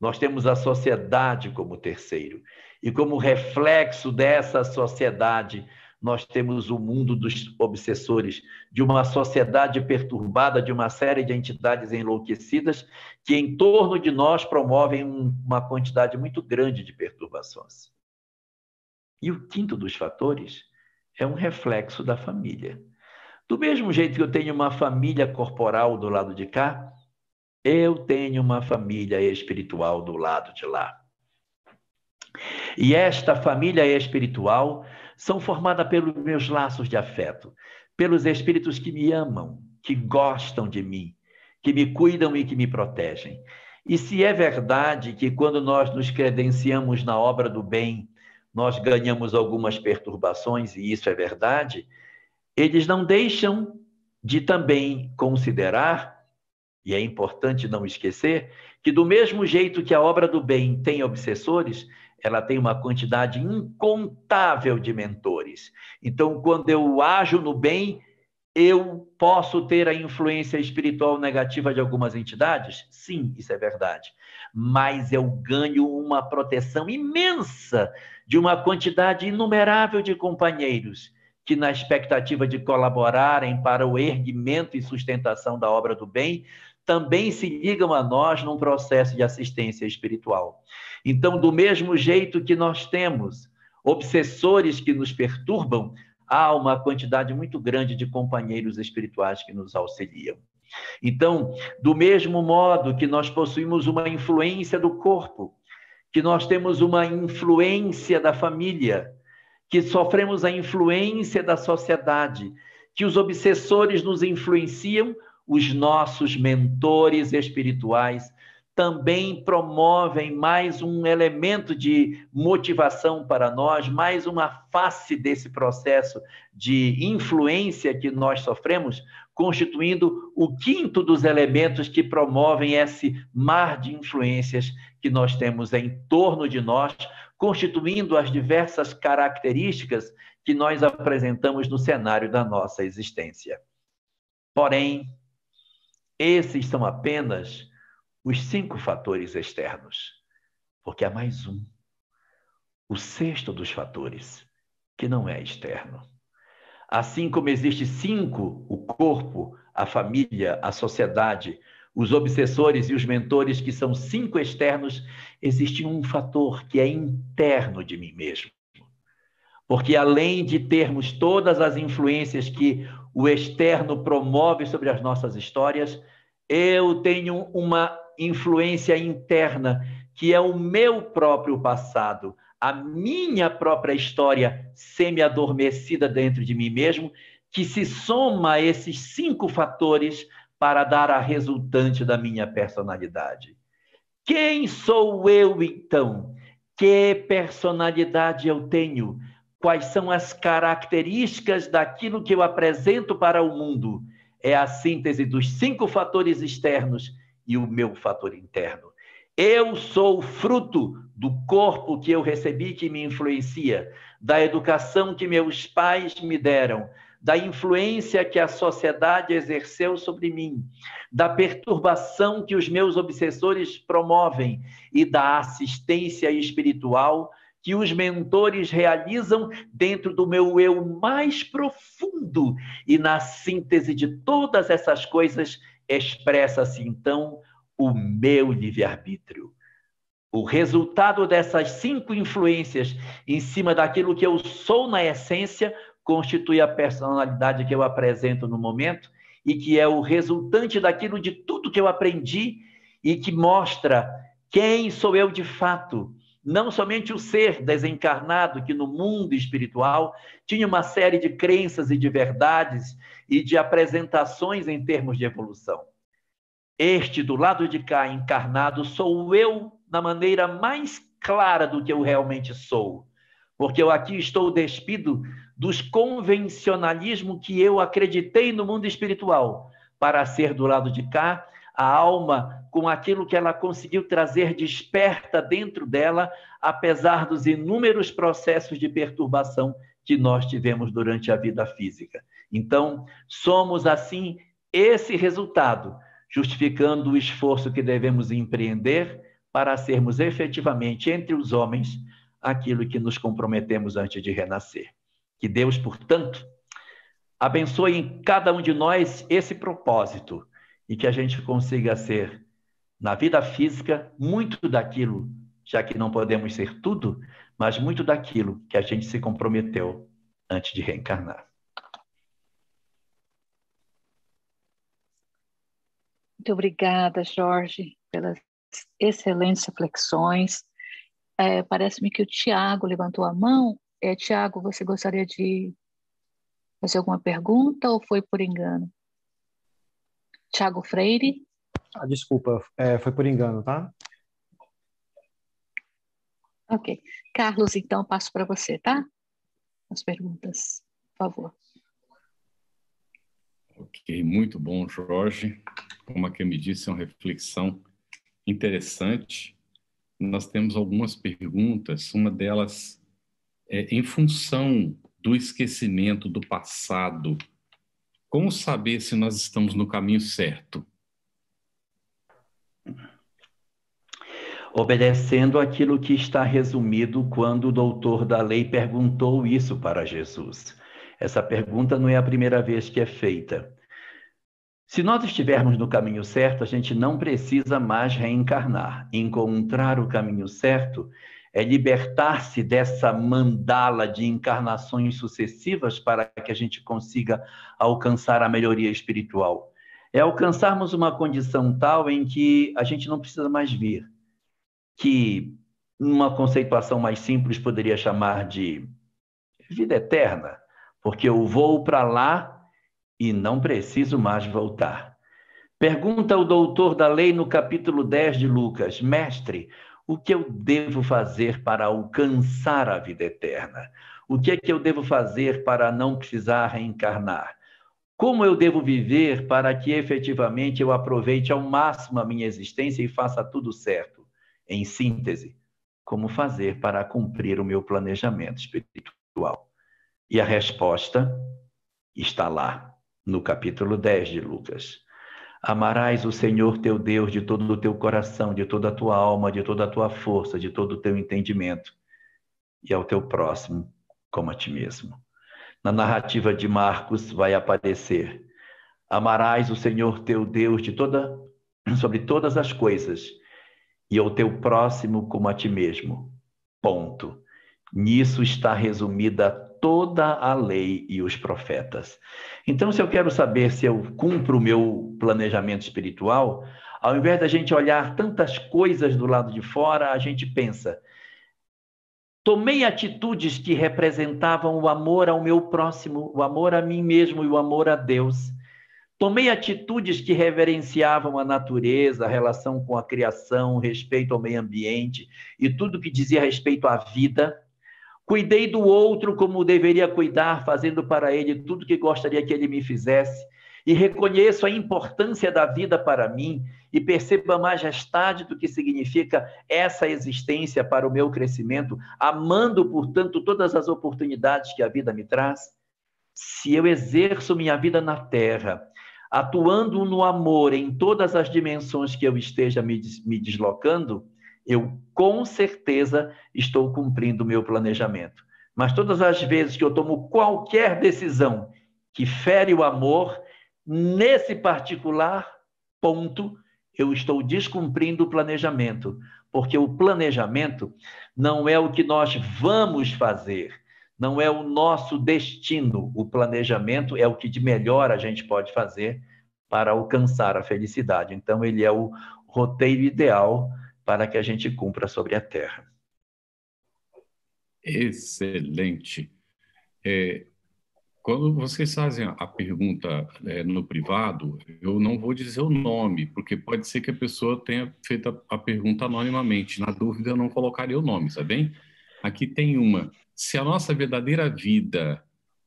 nós temos a sociedade como terceiro. E como reflexo dessa sociedade, nós temos o mundo dos obsessores, de uma sociedade perturbada, de uma série de entidades enlouquecidas que em torno de nós promovem uma quantidade muito grande de perturbações. E o quinto dos fatores é um reflexo da família. Do mesmo jeito que eu tenho uma família corporal do lado de cá, eu tenho uma família espiritual do lado de lá. E esta família espiritual são formada pelos meus laços de afeto, pelos espíritos que me amam, que gostam de mim, que me cuidam e que me protegem. E se é verdade que quando nós nos credenciamos na obra do bem, nós ganhamos algumas perturbações, e isso é verdade, eles não deixam de também considerar, e é importante não esquecer, que do mesmo jeito que a obra do bem tem obsessores, ela tem uma quantidade incontável de mentores. Então, quando eu ajo no bem, eu posso ter a influência espiritual negativa de algumas entidades? Sim, isso é verdade. Mas eu ganho uma proteção imensa de uma quantidade inumerável de companheiros que, na expectativa de colaborarem para o erguimento e sustentação da obra do bem, também se ligam a nós num processo de assistência espiritual. Então, do mesmo jeito que nós temos obsessores que nos perturbam, há uma quantidade muito grande de companheiros espirituais que nos auxiliam. Então, do mesmo modo que nós possuímos uma influência do corpo, que nós temos uma influência da família, que sofremos a influência da sociedade, que os obsessores nos influenciam, os nossos mentores espirituais também promovem mais um elemento de motivação para nós, mais uma face desse processo de influência que nós sofremos, constituindo o quinto dos elementos que promovem esse mar de influências que nós temos em torno de nós, constituindo as diversas características que nós apresentamos no cenário da nossa existência. Porém, esses são apenas os 5 fatores externos, porque há mais um, o sexto dos fatores, que não é externo. Assim como existe 5, o corpo, a família, a sociedade, os obsessores e os mentores, que são 5 externos, existe um fator que é interno de mim mesmo. Porque além de termos todas as influências que o externo promove sobre as nossas histórias, eu tenho uma influência interna, que é o meu próprio passado, a minha própria história semi-adormecida dentro de mim mesmo, que se soma a esses 5 fatores para dar a resultante da minha personalidade. Quem sou eu, então? Que personalidade eu tenho? Quais são as características daquilo que eu apresento para o mundo? É a síntese dos 5 fatores externos e o meu fator interno. Eu sou fruto do corpo que eu recebi, que me influencia, da educação que meus pais me deram, da influência que a sociedade exerceu sobre mim, da perturbação que os meus obsessores promovem e da assistência espiritual que os mentores realizam dentro do meu eu mais profundo. E na síntese de todas essas coisas expressa-se, então, o meu livre-arbítrio. O resultado dessas 5 influências em cima daquilo que eu sou na essência constitui a personalidade que eu apresento no momento e que é o resultante daquilo de tudo que eu aprendi e que mostra quem sou eu de fato. Não somente o ser desencarnado que no mundo espiritual tinha uma série de crenças e de verdades e de apresentações em termos de evolução. Este, do lado de cá, encarnado, sou eu na maneira mais clara do que eu realmente sou. Porque eu aqui estou despido dos convencionalismos que eu acreditei no mundo espiritual, para ser do lado de cá a alma com aquilo que ela conseguiu trazer desperta dentro dela, apesar dos inúmeros processos de perturbação que nós tivemos durante a vida física. Então, somos assim esse resultado, justificando o esforço que devemos empreender para sermos efetivamente entre os homens aquilo que nos comprometemos antes de renascer. Que Deus, portanto, abençoe em cada um de nós esse propósito e que a gente consiga ser, na vida física, muito daquilo, já que não podemos ser tudo, mas muito daquilo que a gente se comprometeu antes de reencarnar. Muito obrigada, Jorge, pelas excelentes reflexões. Parece-me que o Tiago levantou a mão. Tiago, você gostaria de fazer alguma pergunta ou foi por engano? Tiago Freire. Desculpa, foi por engano, tá? Ok. Carlos, então, passo para você, tá? As perguntas, por favor. Ok, muito bom, Jorge. Como a que me disse, é uma reflexão interessante. Nós temos algumas perguntas, uma delas é em função do esquecimento do passado. Como saber se nós estamos no caminho certo? Obedecendo aquilo que está resumido quando o doutor da lei perguntou isso para Jesus. Essa pergunta não é a primeira vez que é feita. Se nós estivermos no caminho certo, a gente não precisa mais reencarnar. Encontrar o caminho certo é libertar-se dessa mandala de encarnações sucessivas para que a gente consiga alcançar a melhoria espiritual. É alcançarmos uma condição tal em que a gente não precisa mais vir, que numa conceituação mais simples poderia chamar de vida eterna, porque eu vou para lá e não preciso mais voltar. Pergunta o doutor da lei no capítulo 10 de Lucas: mestre, o que eu devo fazer para alcançar a vida eterna? O que é que eu devo fazer para não precisar reencarnar? Como eu devo viver para que efetivamente eu aproveite ao máximo a minha existência e faça tudo certo? Em síntese, como fazer para cumprir o meu planejamento espiritual? E a resposta está lá, no capítulo 10 de Lucas. Amarás o Senhor teu Deus de todo o teu coração, de toda a tua alma, de toda a tua força, de todo o teu entendimento, e ao teu próximo como a ti mesmo. Na narrativa de Marcos vai aparecer: amarás o Senhor teu Deus sobre todas as coisas, e ao teu próximo como a ti mesmo. Ponto. Nisso está resumida toda a lei e os profetas. Então, se eu quero saber se eu cumpro o meu planejamento espiritual, ao invés da gente olhar tantas coisas do lado de fora, a gente pensa: tomei atitudes que representavam o amor ao meu próximo, o amor a mim mesmo e o amor a Deus. Tomei atitudes que reverenciavam a natureza, a relação com a criação, o respeito ao meio ambiente e tudo que dizia respeito à vida. Cuidei do outro como deveria cuidar, fazendo para ele tudo que gostaria que ele me fizesse. E reconheço a importância da vida para mim e percebo a majestade do que significa essa existência para o meu crescimento, amando, portanto, todas as oportunidades que a vida me traz. Se eu exerço minha vida na Terra, atuando no amor em todas as dimensões que eu esteja me deslocando, eu com certeza estou cumprindo o meu planejamento. Mas todas as vezes que eu tomo qualquer decisão que fere o amor, nesse particular ponto, eu estou descumprindo o planejamento, porque o planejamento não é o que nós vamos fazer. não é o nosso destino. O planejamento é o que de melhor a gente pode fazer para alcançar a felicidade. Então, ele é o roteiro ideal para que a gente cumpra sobre a Terra. Excelente. Quando vocês fazem a pergunta no privado, eu não vou dizer o nome, porque pode ser que a pessoa tenha feito a pergunta anonimamente. Na dúvida, eu não colocaria o nome, tá bem? Aqui tem uma. Se a nossa verdadeira vida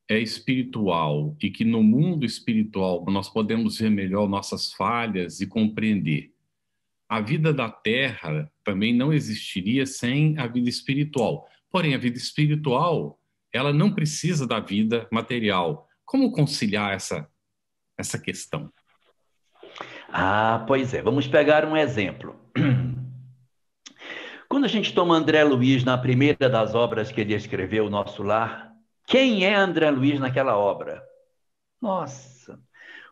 é espiritual e que no mundo espiritual nós podemos ver melhor nossas falhas e compreender, a vida da Terra também não existiria sem a vida espiritual. Porém, a vida espiritual, ela não precisa da vida material. Como conciliar essa questão? Pois é. Vamos pegar um exemplo. Quando a gente toma André Luiz na primeira das obras que ele escreveu, O Nosso Lar, quem é André Luiz naquela obra? Nossa,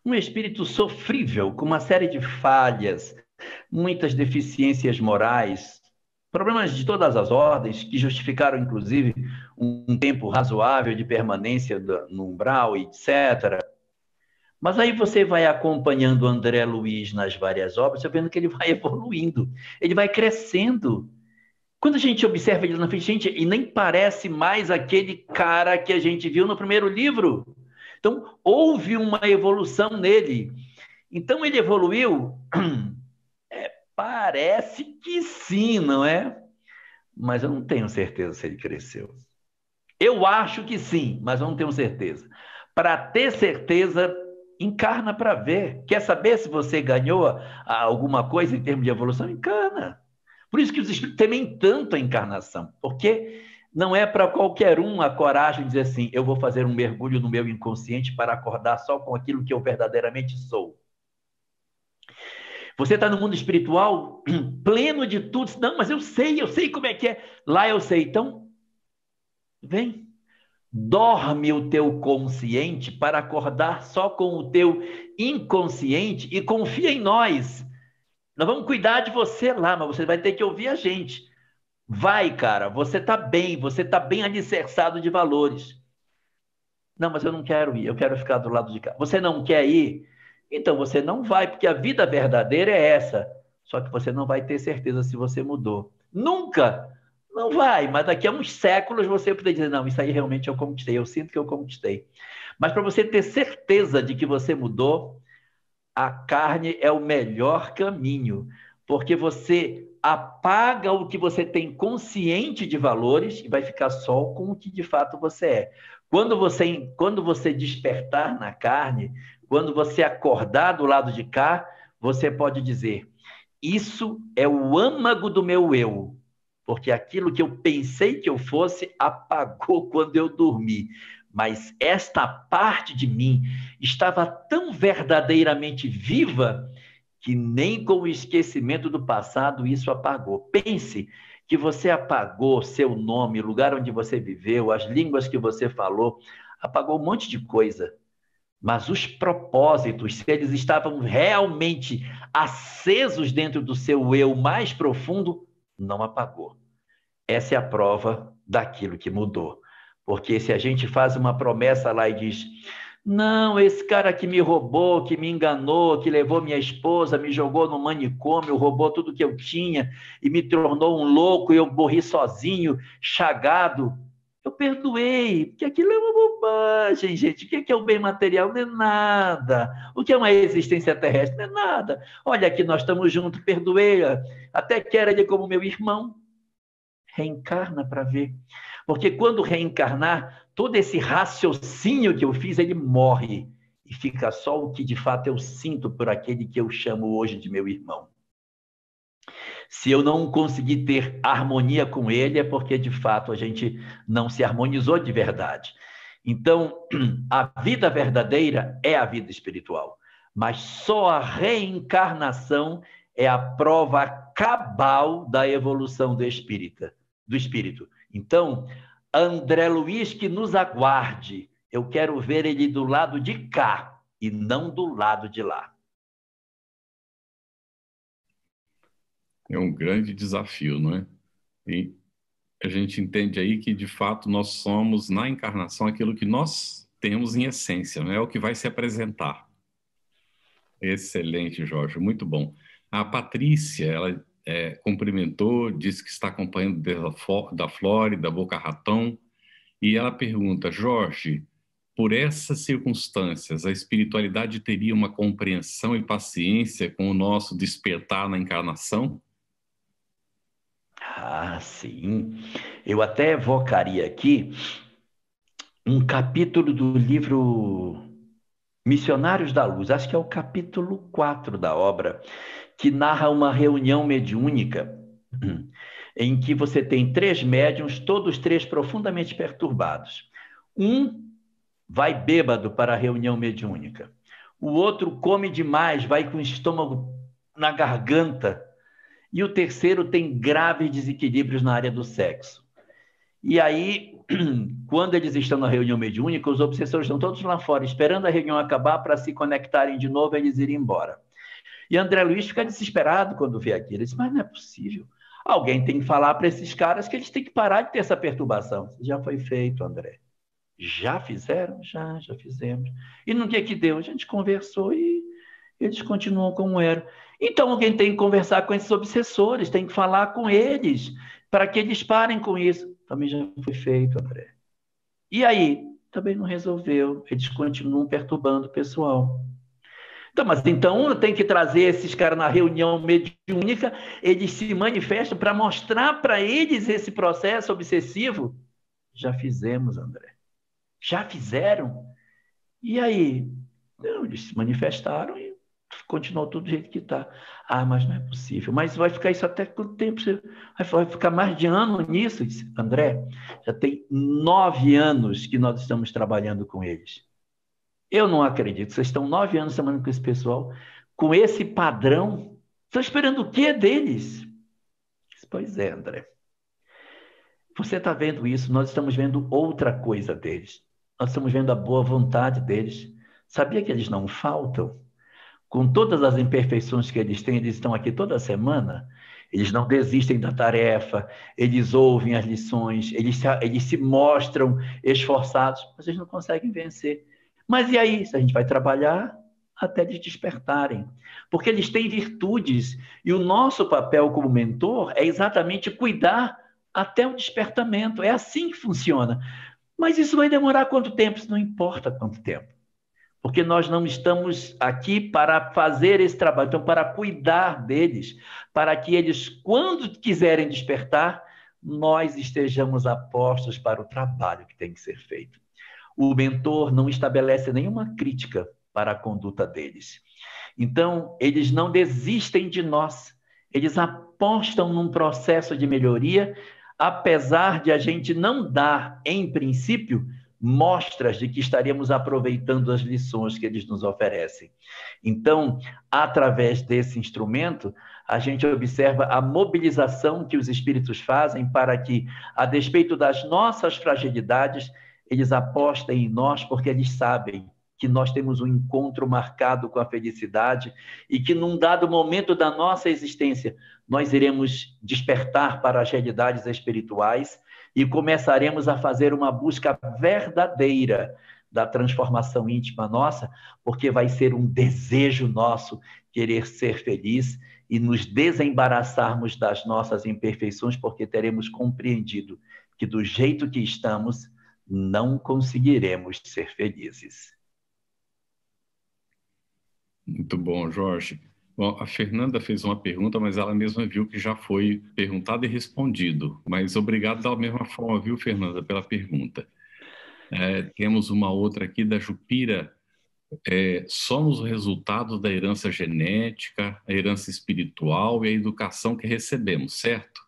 um espírito sofrível, com uma série de falhas, muitas deficiências morais, problemas de todas as ordens, que justificaram, inclusive, um tempo razoável de permanência no umbral, etc. Mas aí você vai acompanhando André Luiz nas várias obras, você vendo que ele vai evoluindo, ele vai crescendo. Quando a gente observa ele na frente, gente, e nem parece mais aquele cara que a gente viu no primeiro livro. Então, houve uma evolução nele. Então, ele evoluiu? Parece que sim, não é? Mas eu não tenho certeza se ele cresceu. Eu acho que sim, mas eu não tenho certeza. Para ter certeza, encarna para ver. Quer saber se você ganhou alguma coisa em termos de evolução? Encarna. Por isso que os espíritos temem tanto a encarnação, porque não é para qualquer um a coragem de dizer assim, eu vou fazer um mergulho no meu inconsciente para acordar só com aquilo que eu verdadeiramente sou. Você está no mundo espiritual, pleno de tudo. Não, mas eu sei como é que é. Lá eu sei. Então, vem. Dorme o teu consciente para acordar só com o teu inconsciente e confia em nós. Nós vamos cuidar de você lá, mas você vai ter que ouvir a gente. Vai, cara, você está bem alicerçado de valores. Não, mas eu não quero ir, eu quero ficar do lado de cá. Você não quer ir? Então você não vai, porque a vida verdadeira é essa. Só que você não vai ter certeza se você mudou. Nunca! Não vai, mas daqui a uns séculos você poder dizer, não, isso aí realmente eu conquistei, eu sinto que eu conquistei. Mas para você ter certeza de que você mudou, a carne é o melhor caminho, porque você apaga o que você tem consciente de valores e vai ficar só com o que de fato você é. Quando você despertar na carne, quando você acordar do lado de cá, você pode dizer, isso é o âmago do meu eu, porque aquilo que eu pensei que eu fosse apagou quando eu dormi. Mas esta parte de mim estava tão verdadeiramente viva que nem com o esquecimento do passado isso apagou. Pense que você apagou seu nome, o lugar onde você viveu, as línguas que você falou, apagou um monte de coisa. Mas os propósitos, se eles estavam realmente acesos dentro do seu eu mais profundo, não apagou. Essa é a prova daquilo que mudou. Porque se a gente faz uma promessa lá e diz, não, esse cara que me roubou, que me enganou, que levou minha esposa, me jogou no manicômio, roubou tudo que eu tinha e me tornou um louco e eu morri sozinho, chagado, eu perdoei, porque aquilo é uma bobagem, gente. O que é o bem material? Não é nada. O que é uma existência terrestre? Não é nada. Olha, aqui nós estamos juntos, perdoei, até que era ele como meu irmão. Reencarna para ver. Porque quando reencarnar, todo esse raciocínio que eu fiz, ele morre. E fica só o que de fato eu sinto por aquele que eu chamo hoje de meu irmão. Se eu não conseguir ter harmonia com ele, é porque de fato a gente não se harmonizou de verdade. Então, a vida verdadeira é a vida espiritual. Mas só a reencarnação é a prova cabal da evolução do espírito. Então, André Luiz que nos aguarde. Eu quero ver ele do lado de cá e não do lado de lá. É um grande desafio, não é? E a gente entende aí que, de fato, nós somos, na encarnação, aquilo que nós temos em essência, não é o que vai se apresentar. Excelente, Jorge, muito bom. A Patrícia, ela cumprimentou, disse que está acompanhando desde da Flórida, Boca Raton, e ela pergunta, Jorge, por essas circunstâncias, a espiritualidade teria uma compreensão e paciência com o nosso despertar na encarnação? Ah, sim. Eu até evocaria aqui um capítulo do livro Missionários da Luz, acho que é o capítulo 4 da obra, que narra uma reunião mediúnica em que você tem 3 médiuns, todos 3 profundamente perturbados. Um vai bêbado para a reunião mediúnica. O outro come demais, vai com o estômago na garganta. E o terceiro tem graves desequilíbrios na área do sexo. E aí, quando eles estão na reunião mediúnica, os obsessores estão todos lá fora, esperando a reunião acabar para se conectarem de novo e eles irem embora. E André Luiz fica desesperado quando vê aquilo. Ele diz, mas não é possível. Alguém tem que falar para esses caras que eles têm que parar de ter essa perturbação. Já foi feito, André. Já fizeram? Já fizemos. E no dia que deu, a gente conversou e eles continuam como eram. Então, alguém tem que conversar com esses obsessores, tem que falar com eles, para que eles parem com isso. Também já foi feito, André. E aí? Também não resolveu. Eles continuam perturbando o pessoal. Então, mas então tem que trazer esses caras na reunião mediúnica, eles se manifestam para mostrar para eles esse processo obsessivo. Já fizemos, André. Já fizeram? E aí? Não, eles se manifestaram e continuou tudo do jeito que está. Ah, mas não é possível. Mas vai ficar isso até quanto tempo? Vai ficar mais de ano nisso? André, já tem 9 anos que nós estamos trabalhando com eles. Eu não acredito. Vocês estão 9 anos trabalhando com esse pessoal, com esse padrão. Estão esperando o quê deles? Pois é, André. Você está vendo isso, nós estamos vendo outra coisa deles. Nós estamos vendo a boa vontade deles. Sabia que eles não faltam? Com todas as imperfeições que eles têm, eles estão aqui toda semana. Eles não desistem da tarefa, eles ouvem as lições, eles se mostram esforçados, mas eles não conseguem vencer. Mas e aí? A gente vai trabalhar até eles despertarem. Porque eles têm virtudes, e o nosso papel como mentor é exatamente cuidar até o despertamento. É assim que funciona. Mas isso vai demorar quanto tempo? Isso não importa quanto tempo. Porque nós não estamos aqui para fazer esse trabalho, então para cuidar deles, para que eles, quando quiserem despertar, nós estejamos apostos para o trabalho que tem que ser feito. O mentor não estabelece nenhuma crítica para a conduta deles. Então, eles não desistem de nós, eles apostam num processo de melhoria, apesar de a gente não dar, em princípio, mostras de que estaríamos aproveitando as lições que eles nos oferecem. Então, através desse instrumento, a gente observa a mobilização que os espíritos fazem para que, a despeito das nossas fragilidades, eles apostem em nós, porque eles sabem que nós temos um encontro marcado com a felicidade e que, num dado momento da nossa existência, nós iremos despertar para as realidades espirituais e começaremos a fazer uma busca verdadeira da transformação íntima nossa, porque vai ser um desejo nosso querer ser feliz e nos desembaraçarmos das nossas imperfeições, porque teremos compreendido que, do jeito que estamos, não conseguiremos ser felizes. Muito bom, Jorge. Bom, a Fernanda fez uma pergunta, mas ela mesma viu que já foi perguntado e respondido. Mas obrigado da mesma forma, viu, Fernanda, pela pergunta. Temos uma outra aqui da Jupira. Somos o resultado da herança genética, a herança espiritual e a educação que recebemos, certo?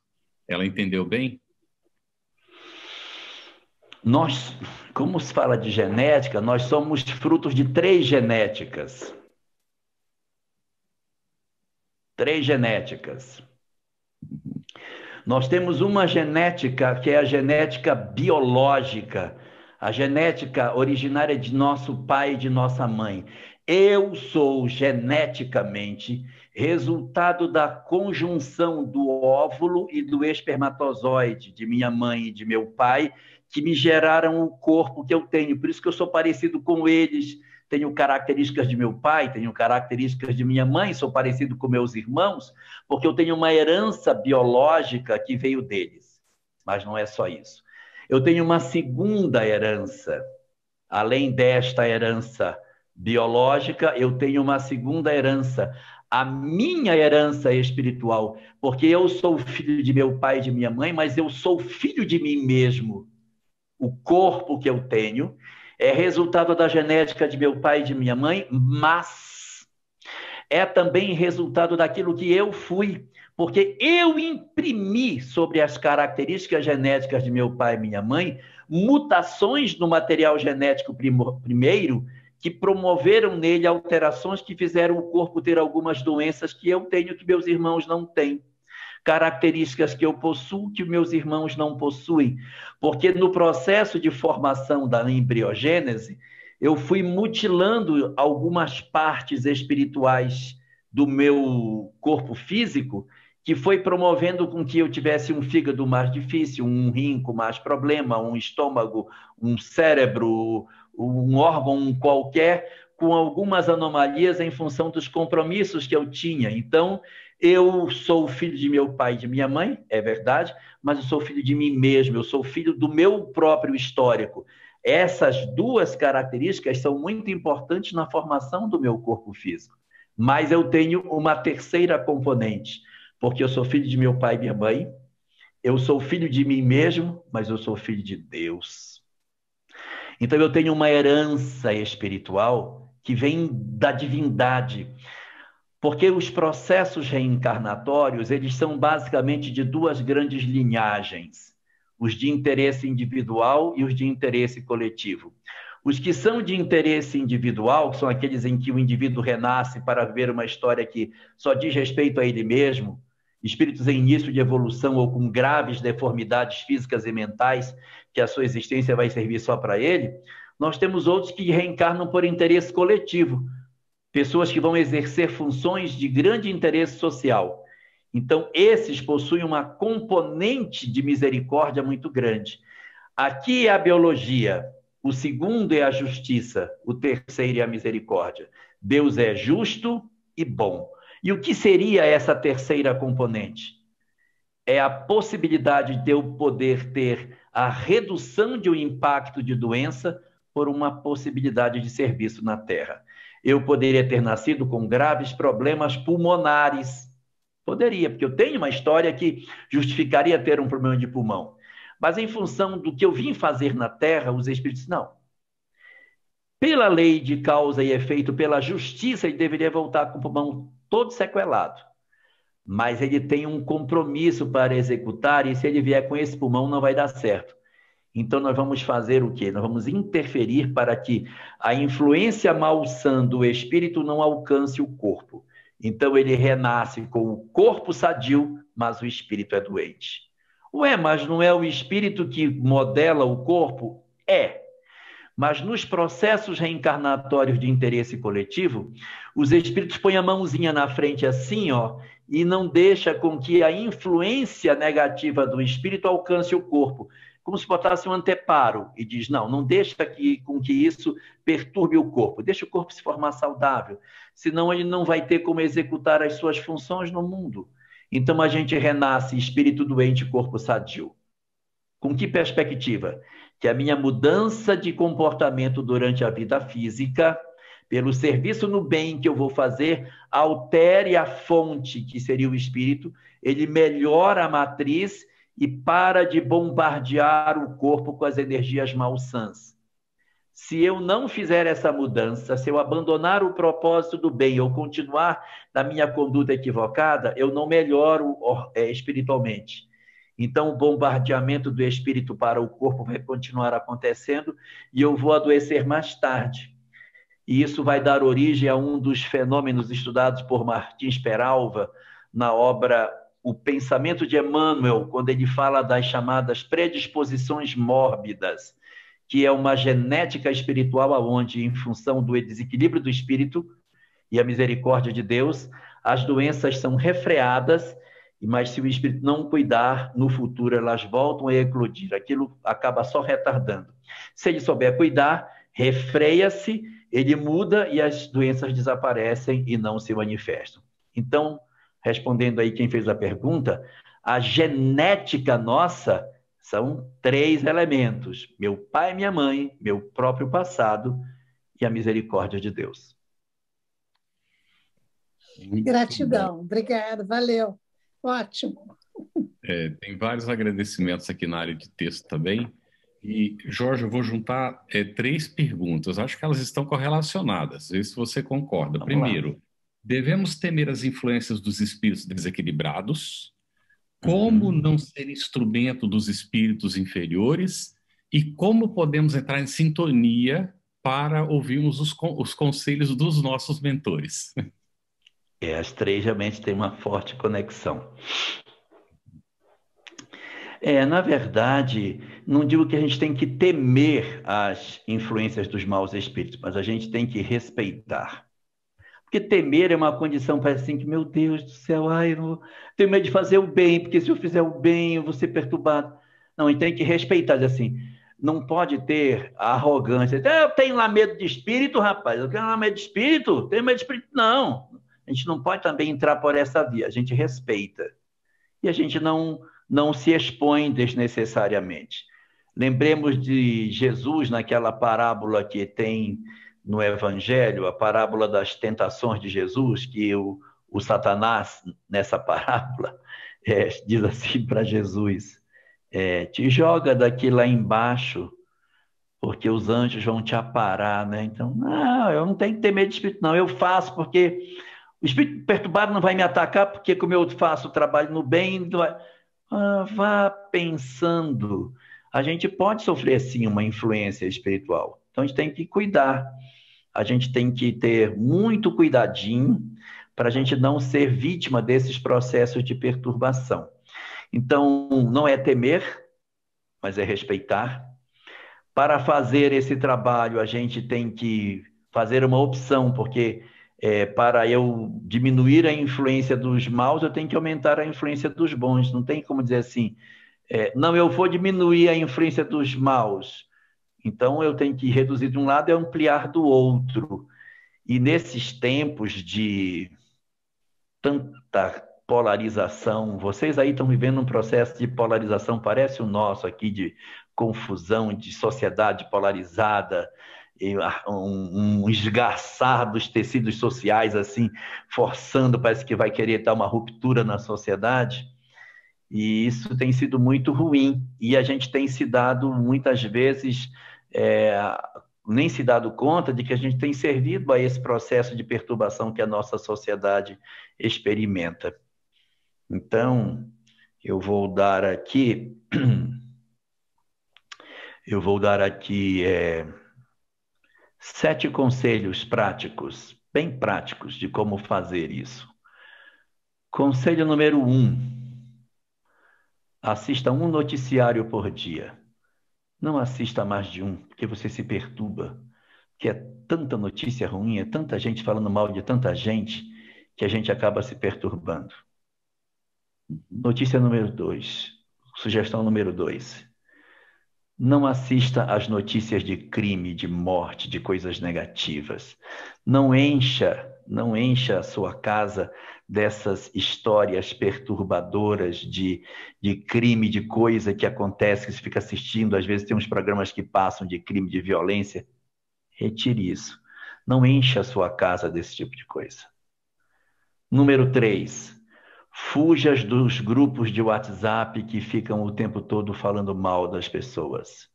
Ela entendeu bem? Nós, como se fala de genética, nós somos frutos de 3 genéticas. 3 genéticas. Nós temos uma genética que é a genética biológica, a genética originária de nosso pai e de nossa mãe. Eu sou geneticamente resultado da conjunção do óvulo e do espermatozoide de minha mãe e de meu pai, que me geraram o corpo que eu tenho. Por isso que eu sou parecido com eles. Tenho características de meu pai, tenho características de minha mãe, sou parecido com meus irmãos, porque eu tenho uma herança biológica que veio deles. Mas não é só isso. Eu tenho uma segunda herança. Além desta herança biológica, eu tenho uma segunda herança, a minha herança espiritual, porque eu sou filho de meu pai e de minha mãe, mas eu sou filho de mim mesmo. O corpo que eu tenho é resultado da genética de meu pai e de minha mãe, mas é também resultado daquilo que eu fui, porque eu imprimi sobre as características genéticas de meu pai e minha mãe mutações no material genético primeiro, que promoveram nele alterações que fizeram o corpo ter algumas doenças que eu tenho, que meus irmãos não têm. Características que eu possuo, que meus irmãos não possuem. Porque no processo de formação da embriogênese, eu fui mutilando algumas partes espirituais do meu corpo físico, que foi promovendo com que eu tivesse um fígado mais difícil, um rim com mais problema, um estômago, um cérebro, um órgão qualquer, com algumas anomalias em função dos compromissos que eu tinha. Então, eu sou filho de meu pai e de minha mãe, é verdade, mas eu sou filho de mim mesmo, eu sou filho do meu próprio histórico. Essas duas características são muito importantes na formação do meu corpo físico. Mas eu tenho uma terceira componente, porque eu sou filho de meu pai e minha mãe, eu sou filho de mim mesmo, mas eu sou filho de Deus. Então eu tenho uma herança espiritual que vem da divindade, porque os processos reencarnatórios, eles são basicamente de duas grandes linhagens, os de interesse individual e os de interesse coletivo. Os que são de interesse individual, que são aqueles em que o indivíduo renasce para ver uma história que só diz respeito a ele mesmo, espíritos em início de evolução ou com graves deformidades físicas e mentais, que a sua existência vai servir só para ele, nós temos outros que reencarnam por interesse coletivo, pessoas que vão exercer funções de grande interesse social. Então, esses possuem uma componente de misericórdia muito grande. Aqui é a biologia, o segundo é a justiça, o terceiro é a misericórdia. Deus é justo e bom. E o que seria essa terceira componente? É a possibilidade de eu poder ter a redução de um impacto de doença por uma possibilidade de serviço na Terra. Eu poderia ter nascido com graves problemas pulmonares. Poderia, porque eu tenho uma história que justificaria ter um problema de pulmão. Mas em função do que eu vim fazer na Terra, os espíritos, não. Pela lei de causa e efeito, pela justiça, ele deveria voltar com o pulmão todo sequelado. Mas ele tem um compromisso para executar, e se ele vier com esse pulmão, não vai dar certo. Então, nós vamos fazer o quê? Nós vamos interferir para que a influência malsã do espírito não alcance o corpo. Então, ele renasce com o corpo sadio, mas o espírito é doente. Ué, mas não é o espírito que modela o corpo? É. Mas nos processos reencarnatórios de interesse coletivo, os espíritos põem a mãozinha na frente assim, ó, e não deixa com que a influência negativa do espírito alcance o corpo. Como se botasse um anteparo e diz, não deixa com que isso perturbe o corpo, deixa o corpo se formar saudável, senão ele não vai ter como executar as suas funções no mundo. Então a gente renasce espírito doente, corpo sadio. Com que perspectiva? Que a minha mudança de comportamento durante a vida física, pelo serviço no bem que eu vou fazer, altere a fonte, que seria o espírito, ele melhora a matriz e para de bombardear o corpo com as energias malsãs. Se eu não fizer essa mudança, se eu abandonar o propósito do bem ou continuar na minha conduta equivocada, eu não melhoro espiritualmente. Então, o bombardeamento do espírito para o corpo vai continuar acontecendo e eu vou adoecer mais tarde. E isso vai dar origem a um dos fenômenos estudados por Martins Peralva na obra O Pensamento de Emmanuel, quando ele fala das chamadas predisposições mórbidas, que é uma genética espiritual aonde, em função do desequilíbrio do espírito e a misericórdia de Deus, as doenças são refreadas, mas se o espírito não cuidar, no futuro elas voltam a eclodir. Aquilo acaba só retardando. Se ele souber cuidar, refreia-se, ele muda e as doenças desaparecem e não se manifestam. Então, respondendo aí quem fez a pergunta, a genética nossa são 3 elementos: meu pai e minha mãe, meu próprio passado e a misericórdia de Deus. Gratidão, obrigada, valeu, ótimo. Tem vários agradecimentos aqui na área de texto também. E, Jorge, eu vou juntar 3 perguntas. Acho que elas estão correlacionadas. Vê se você concorda. Primeiro, devemos temer as influências dos espíritos desequilibrados? Como não ser instrumento dos espíritos inferiores? E como podemos entrar em sintonia para ouvirmos os conselhos dos nossos mentores? As 3 realmente têm uma forte conexão. Na verdade, não digo que a gente tem que temer as influências dos maus espíritos, mas a gente tem que respeitar. Porque temer é uma condição, parece assim, que, meu Deus do céu, eu não tenho medo de fazer o bem, porque se eu fizer o bem, eu vou ser perturbado. Não, a gente tem que respeitar, assim, não pode ter a arrogância. Eu tenho lá medo de espírito, rapaz, eu tenho lá medo de espírito? Tenho medo de espírito? Não. A gente não pode também entrar por essa via, a gente respeita. E a gente não se expõe desnecessariamente. Lembremos de Jesus naquela parábola que tem no Evangelho, a parábola das tentações de Jesus, que o Satanás, nessa parábola, diz assim para Jesus, te joga daqui lá embaixo, porque os anjos vão te aparar, né? Então, não, eu não tenho que ter medo de espírito, não, eu faço porque o espírito perturbado não vai me atacar, porque como eu faço o trabalho no bem, vá pensando. A gente pode sofrer, sim, uma influência espiritual. Então, a gente tem que cuidar. A gente tem que ter muito cuidadinho para a gente não ser vítima desses processos de perturbação. Então, não é temer, mas é respeitar. Para fazer esse trabalho, a gente tem que fazer uma opção, porque para eu diminuir a influência dos maus, eu tenho que aumentar a influência dos bons. Não tem como dizer assim, não, eu vou diminuir a influência dos maus. Então, eu tenho que reduzir de um lado e ampliar do outro. E nesses tempos de tanta polarização, vocês aí estão vivendo um processo de polarização, parece o nosso aqui, de confusão, de sociedade polarizada, um esgarçar dos tecidos sociais, assim, forçando, parece que vai querer dar uma ruptura na sociedade. E isso tem sido muito ruim. E a gente tem se dado, muitas vezes, nem se dado conta de que a gente tem servido a esse processo de perturbação que a nossa sociedade experimenta. Então, eu vou dar aqui 7 conselhos práticos, bem práticos, de como fazer isso. Conselho número 1. Assista um noticiário por dia. Não assista mais de um, porque você se perturba. Que é tanta notícia ruim, é tanta gente falando mal de tanta gente, que a gente acaba se perturbando. Notícia número 2. Sugestão número 2. Não assista às notícias de crime, de morte, de coisas negativas. Não encha a sua casa dessas histórias perturbadoras de crime, de coisa que acontece, que você fica assistindo. Às vezes tem uns programas que passam de crime, de violência. Retire isso. Não encha a sua casa desse tipo de coisa. Número 3. Fuja dos grupos de WhatsApp que ficam o tempo todo falando mal das pessoas.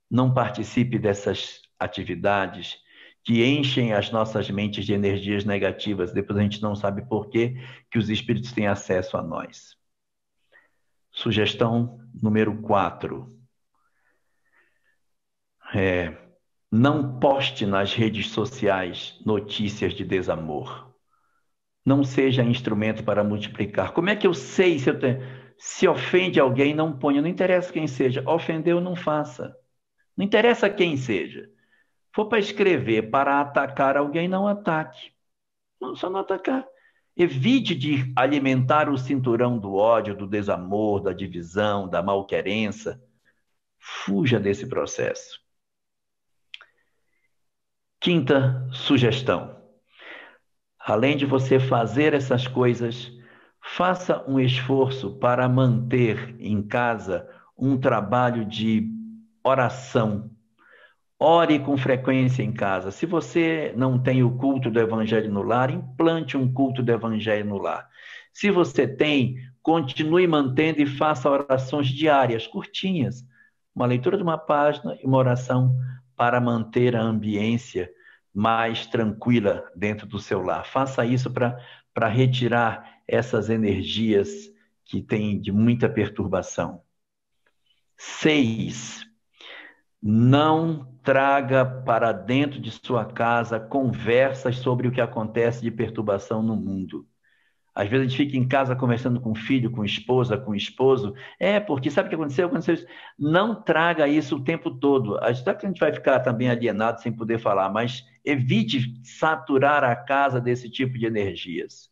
Não participe dessas atividades que enchem as nossas mentes de energias negativas. Depois a gente não sabe por que os espíritos têm acesso a nós. Sugestão número 4. Não poste nas redes sociais notícias de desamor. Não seja instrumento para multiplicar. Como é que eu sei se ofende alguém? Não ponha. Não interessa quem seja. Ofendeu, não faça. Não interessa quem seja. For para escrever, para atacar alguém, não ataque. Não, só não atacar. Evite de alimentar o cinturão do ódio, do desamor, da divisão, da malquerença. Fuja desse processo. Quinta sugestão. Além de você fazer essas coisas, faça um esforço para manter em casa um trabalho de oração. Ore com frequência em casa. Se você não tem o culto do Evangelho no lar, implante um culto do Evangelho no lar. Se você tem, continue mantendo e faça orações diárias, curtinhas. Uma leitura de uma página e uma oração para manter a ambiência mais tranquila dentro do seu lar. Faça isso para retirar essas energias que têm de muita perturbação. 6. Não traga para dentro de sua casa conversas sobre o que acontece de perturbação no mundo. Às vezes a gente fica em casa conversando com o filho, com a esposa, com o esposo. Porque sabe o que aconteceu? Aconteceu isso. Não traga isso o tempo todo. Sabe que a gente vai ficar também alienado sem poder falar, mas evite saturar a casa desse tipo de energias.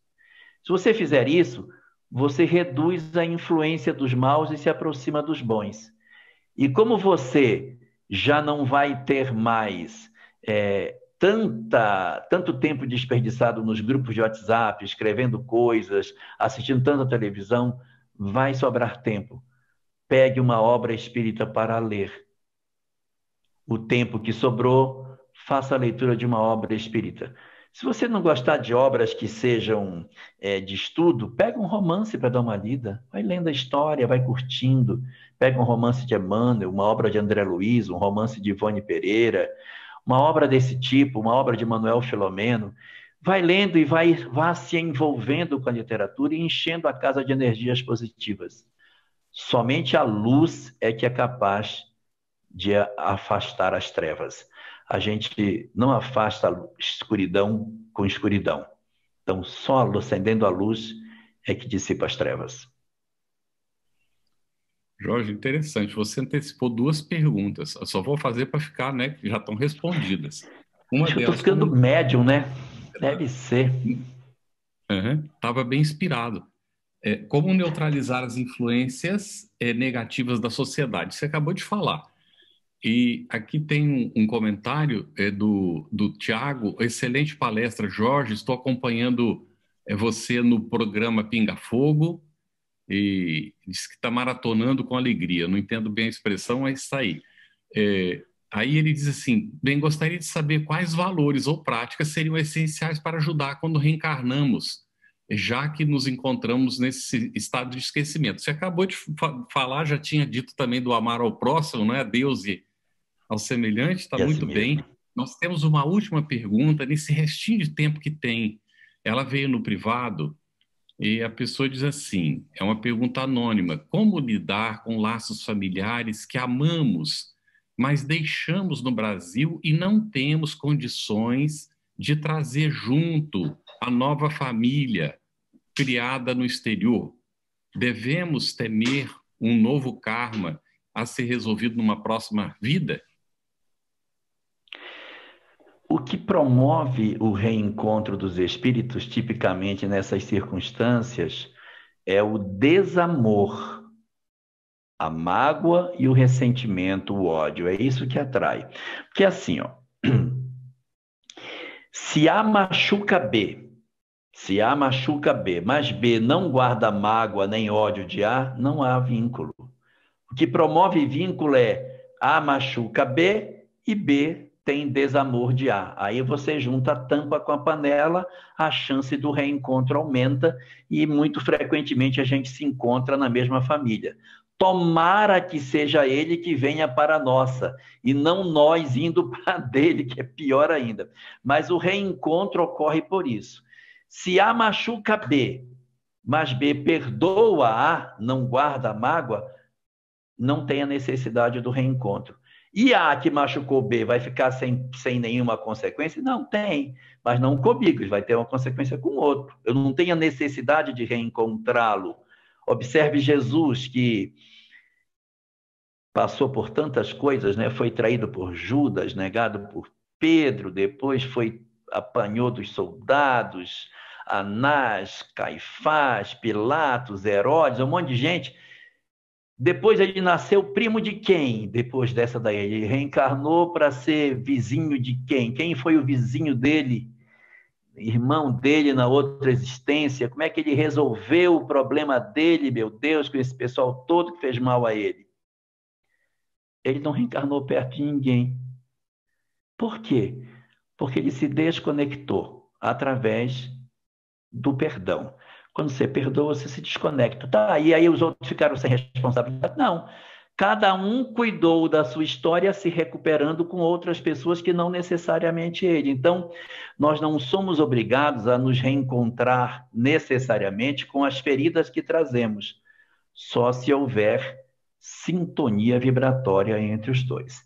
Se você fizer isso, você reduz a influência dos maus e se aproxima dos bons. E como você já não vai ter mais tanto tempo desperdiçado nos grupos de WhatsApp, escrevendo coisas, assistindo tanta televisão, vai sobrar tempo. Pegue uma obra espírita para ler. O tempo que sobrou, faça a leitura de uma obra espírita. Se você não gostar de obras que sejam de estudo, pega um romance para dar uma lida. Vai lendo a história, vai curtindo. Pega um romance de Emmanuel, uma obra de André Luiz, um romance de Ivone Pereira, uma obra desse tipo, uma obra de Manuel Filomeno. Vai lendo e vá se envolvendo com a literatura e enchendo a casa de energias positivas. Somente a luz é que é capaz de afastar as trevas. A gente não afasta a escuridão com escuridão. Então, só acendendo a luz é que dissipa as trevas. Jorge, interessante. Você antecipou 2 perguntas. Eu só vou fazer para ficar, né, que já estão respondidas. Uma Acho que eu delas... estou ficando médium, né? Deve ser. Estava bem inspirado. Como neutralizar as influências negativas da sociedade? Você acabou de falar. E aqui tem um comentário do Tiago. Excelente palestra, Jorge. Estou acompanhando você no programa Pinga Fogo. E diz que está maratonando com alegria. Não entendo bem a expressão, mas está aí. Aí ele diz assim: bem, gostaria de saber quais valores ou práticas seriam essenciais para ajudar quando reencarnamos, já que nos encontramos nesse estado de esquecimento. Você acabou de falar, já tinha dito também do amar ao próximo, não é? A Deus e ao semelhante, está muito bem. Nós temos uma última pergunta, nesse restinho de tempo que tem. Ela veio no privado e a pessoa diz assim, é uma pergunta anônima: como lidar com laços familiares que amamos, mas deixamos no Brasil e não temos condições de trazer junto a nova família criada no exterior? Devemos temer um novo karma a ser resolvido numa próxima vida? O que promove o reencontro dos espíritos, tipicamente nessas circunstâncias, é o desamor, a mágoa e o ressentimento, o ódio. É isso que atrai. Porque assim, se A machuca B, mas B não guarda mágoa nem ódio de A, não há vínculo. O que promove vínculo é A machuca B e B tem desamor de A. Aí você junta a tampa com a panela, a chance do reencontro aumenta e muito frequentemente a gente se encontra na mesma família. Tomara que seja ele que venha para a nossa e não nós indo para a dele, que é pior ainda. Mas o reencontro ocorre por isso. Se A machuca B, mas B perdoa A, não guarda a mágoa, não tem a necessidade do reencontro. E A que machucou B vai ficar sem nenhuma consequência? Não tem, mas não comigo, vai ter uma consequência com o outro. Eu não tenho a necessidade de reencontrá-lo. Observe Jesus, que passou por tantas coisas, né? Foi traído por Judas, negado por Pedro, depois apanhou dos soldados, Anás, Caifás, Pilatos, Herodes, um monte de gente. Depois ele nasceu primo de quem? Depois dessa daí, ele reencarnou para ser vizinho de quem? Quem foi o vizinho dele? Irmão dele na outra existência? Como é que ele resolveu o problema dele, meu Deus, com esse pessoal todo que fez mal a ele? Ele não reencarnou perto de ninguém. Por quê? Porque ele se desconectou através do perdão. Quando você perdoa, você se desconecta. Tá, e aí os outros ficaram sem responsabilidade? Não. Cada um cuidou da sua história se recuperando com outras pessoas que não necessariamente ele. Então, nós não somos obrigados a nos reencontrar necessariamente com as feridas que trazemos, só se houver sintonia vibratória entre os dois.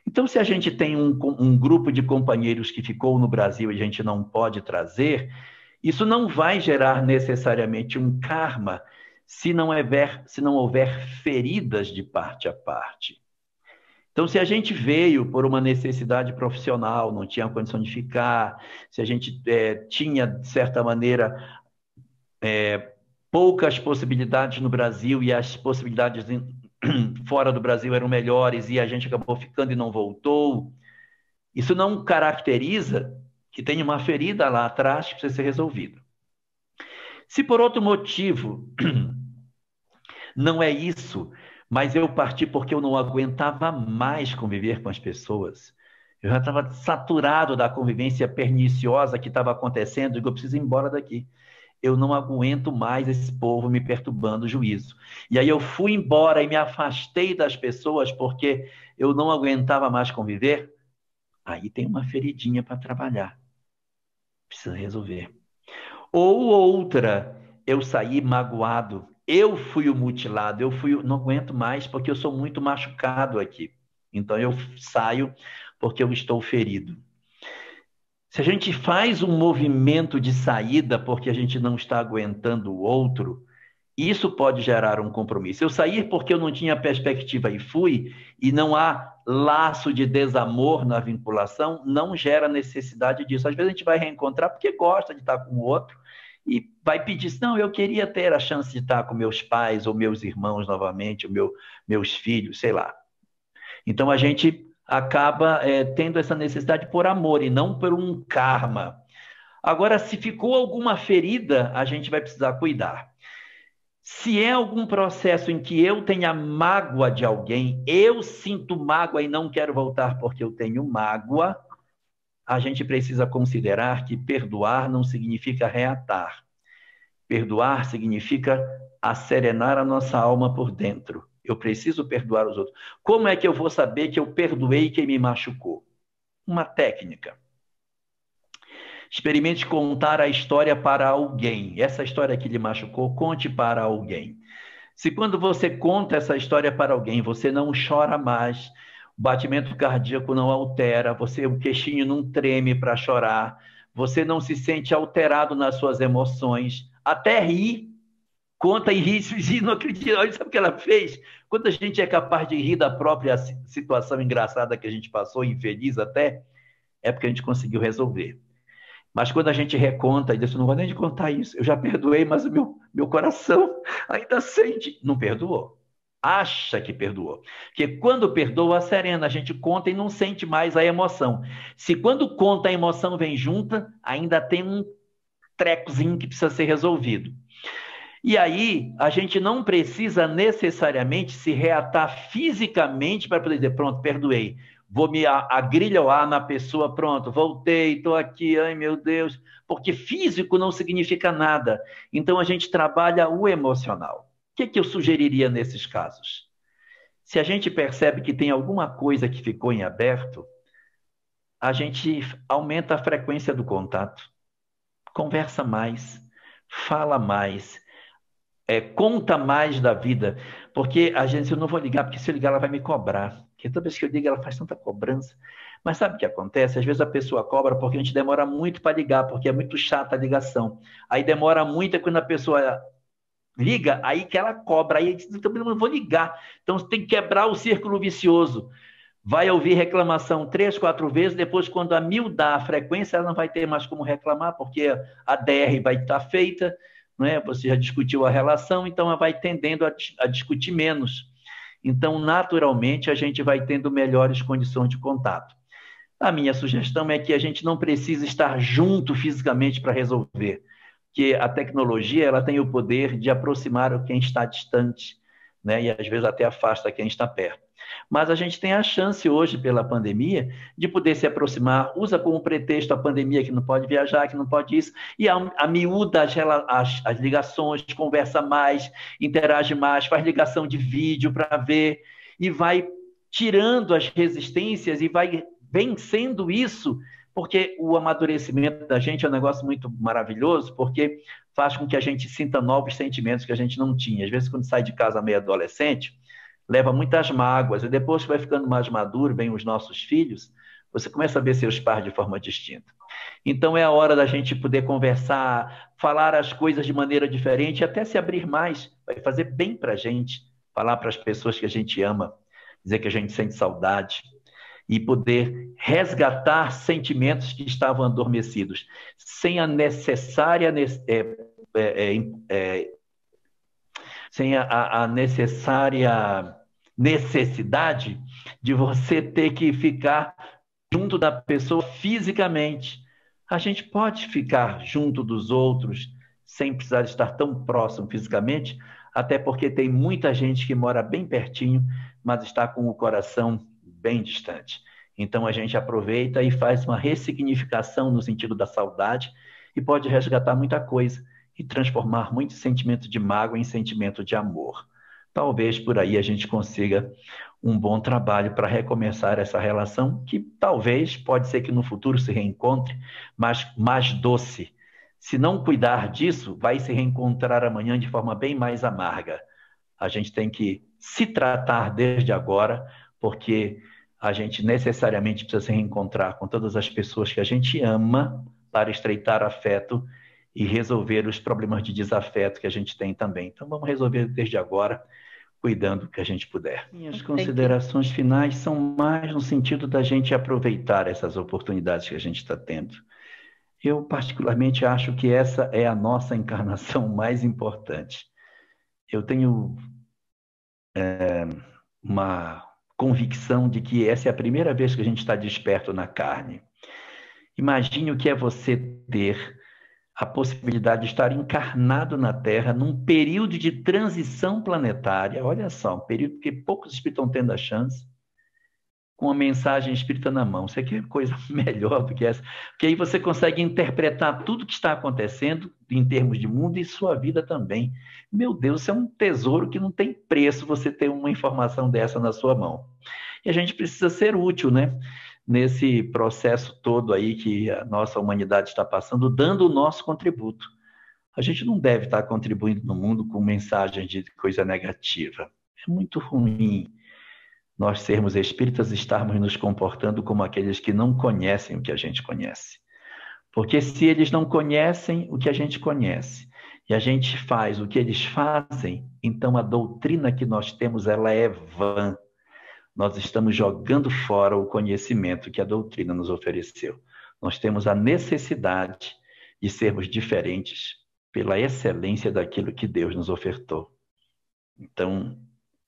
Então, se a gente tem um grupo de companheiros que ficou no Brasil e a gente não pode trazer, isso não vai gerar necessariamente um karma se não houver feridas de parte a parte. Então, se a gente veio por uma necessidade profissional, não tinha condição de ficar, se a gente tinha, de certa maneira, poucas possibilidades no Brasil e as possibilidades fora do Brasil eram melhores e a gente acabou ficando e não voltou, isso não caracteriza que tem uma ferida lá atrás que precisa ser resolvida. Se por outro motivo não é isso, mas eu parti porque eu não aguentava mais conviver com as pessoas, eu já estava saturado da convivência perniciosa que estava acontecendo, eu preciso ir embora daqui. Eu não aguento mais esse povo me perturbando o juízo. E aí eu fui embora e me afastei das pessoas porque eu não aguentava mais conviver. Aí tem uma feridinha para trabalhar. Precisa resolver. Ou outra, eu saí magoado. Eu fui o mutilado. Não aguento mais porque eu sou muito machucado aqui. Então eu saio porque eu estou ferido. Se a gente faz um movimento de saída porque a gente não está aguentando o outro, isso pode gerar um compromisso. Eu saí porque eu não tinha perspectiva e fui, e não há laço de desamor na vinculação, não gera necessidade disso. Às vezes a gente vai reencontrar porque gosta de estar com o outro e vai pedir, não, eu queria ter a chance de estar com meus pais ou meus irmãos novamente, meus filhos, sei lá. Então a gente acaba tendo essa necessidade por amor e não por um karma. Agora, se ficou alguma ferida, a gente vai precisar cuidar. Se é algum processo em que eu tenha mágoa de alguém, eu sinto mágoa e não quero voltar porque eu tenho mágoa, a gente precisa considerar que perdoar não significa reatar. Perdoar significa acerenar a nossa alma por dentro. Eu preciso perdoar os outros. Como é que eu vou saber que eu perdoei quem me machucou? Uma técnica. Experimente contar a história para alguém. Essa história que lhe machucou, conte para alguém. Se quando você conta essa história para alguém, você não chora mais, o batimento cardíaco não altera, o queixinho não treme para chorar, você não se sente alterado nas suas emoções, até rir, conta e ri, e não acredita, olha, sabe o que ela fez? Quando a gente é capaz de rir da própria situação engraçada que a gente passou, infeliz até, é porque a gente conseguiu resolver. Mas quando a gente reconta e diz, não vou nem te contar isso, eu já perdoei, mas o meu coração ainda sente. Não perdoou. Acha que perdoou. Porque quando perdoa, serena, a gente conta e não sente mais a emoção. Se quando conta a emoção vem junta, ainda tem um trecozinho que precisa ser resolvido. E aí, a gente não precisa necessariamente se reatar fisicamente para poder dizer, pronto, perdoei. Vou me agrilhoar na pessoa, pronto, voltei, estou aqui, ai meu Deus. Porque físico não significa nada. Então, a gente trabalha o emocional. O que eu sugeriria nesses casos? Se a gente percebe que tem alguma coisa que ficou em aberto, a gente aumenta a frequência do contato. Conversa mais, fala mais, conta mais da vida, porque a gente, eu não vou ligar, porque se eu ligar ela vai me cobrar, porque toda vez que eu ligo ela faz tanta cobrança, mas sabe o que acontece? Às vezes a pessoa cobra porque a gente demora muito para ligar, porque é muito chata a ligação, aí demora muito quando a pessoa liga, aí que ela cobra, aí diz, eu não vou ligar. Então você tem que quebrar o círculo vicioso. Vai ouvir reclamação 3, 4 vezes, depois quando a 1000 dá a frequência, ela não vai ter mais como reclamar, porque a DR vai estar feita, não é? Você já discutiu a relação, então ela vai tendendo a discutir menos. Então, naturalmente, a gente vai tendo melhores condições de contato. A minha sugestão é que a gente não precisa estar junto fisicamente para resolver, que a tecnologia ela tem o poder de aproximar quem está distante, né? E às vezes até afasta quem está perto. Mas a gente tem a chance hoje, pela pandemia, de poder se aproximar, usa como pretexto a pandemia, que não pode viajar, que não pode isso, e a miúda as ligações, conversa mais, interage mais, faz ligação de vídeo para ver, e vai tirando as resistências e vai vencendo isso, porque o amadurecimento da gente é um negócio muito maravilhoso, porque faz com que a gente sinta novos sentimentos que a gente não tinha. Às vezes, quando sai de casa meio adolescente, leva muitas mágoas, e depois que vai ficando mais maduro, vem os nossos filhos, você começa a ver seus pais de forma distinta. Então é a hora da gente poder conversar, falar as coisas de maneira diferente, e até se abrir mais, vai fazer bem para a gente, falar para as pessoas que a gente ama, dizer que a gente sente saudade, e poder resgatar sentimentos que estavam adormecidos, sem a necessária sem a necessária necessidade de você ter que ficar junto da pessoa fisicamente. A gente pode ficar junto dos outros sem precisar estar tão próximo fisicamente, até porque tem muita gente que mora bem pertinho, mas está com o coração bem distante. Então a gente aproveita e faz uma ressignificação no sentido da saudade e pode resgatar muita coisa e transformar muito sentimento de mágoa em sentimento de amor. Talvez por aí a gente consiga um bom trabalho para recomeçar essa relação, que talvez, pode ser que no futuro se reencontre, mas mais doce. Se não cuidar disso, vai se reencontrar amanhã de forma bem mais amarga. A gente tem que se tratar desde agora, porque a gente necessariamente precisa se reencontrar com todas as pessoas que a gente ama para estreitar afeto e resolver os problemas de desafeto que a gente tem também. Então, vamos resolver desde agora, cuidando que a gente puder. Minhas considerações finais são mais no sentido da gente aproveitar essas oportunidades que a gente está tendo. Eu, particularmente, acho que essa é a nossa encarnação mais importante. Eu tenho uma convicção de que essa é a primeira vez que a gente está desperto na carne. Imagine o que é você ter a possibilidade de estar encarnado na Terra num período de transição planetária. Olha só, um período que poucos espíritos estão tendo a chance, com a mensagem espírita na mão. Isso aqui é coisa melhor do que essa, porque aí você consegue interpretar tudo que está acontecendo em termos de mundo e sua vida também. Meu Deus, isso é um tesouro que não tem preço você ter uma informação dessa na sua mão. E a gente precisa ser útil, né? Nesse processo todo aí que a nossa humanidade está passando, dando o nosso contributo. A gente não deve estar contribuindo no mundo com mensagens de coisa negativa. É muito ruim nós sermos espíritas e estarmos nos comportando como aqueles que não conhecem o que a gente conhece. Porque se eles não conhecem o que a gente conhece e a gente faz o que eles fazem, então a doutrina que nós temos ela é vã. Nós estamos jogando fora o conhecimento que a doutrina nos ofereceu. Nós temos a necessidade de sermos diferentes pela excelência daquilo que Deus nos ofertou. Então,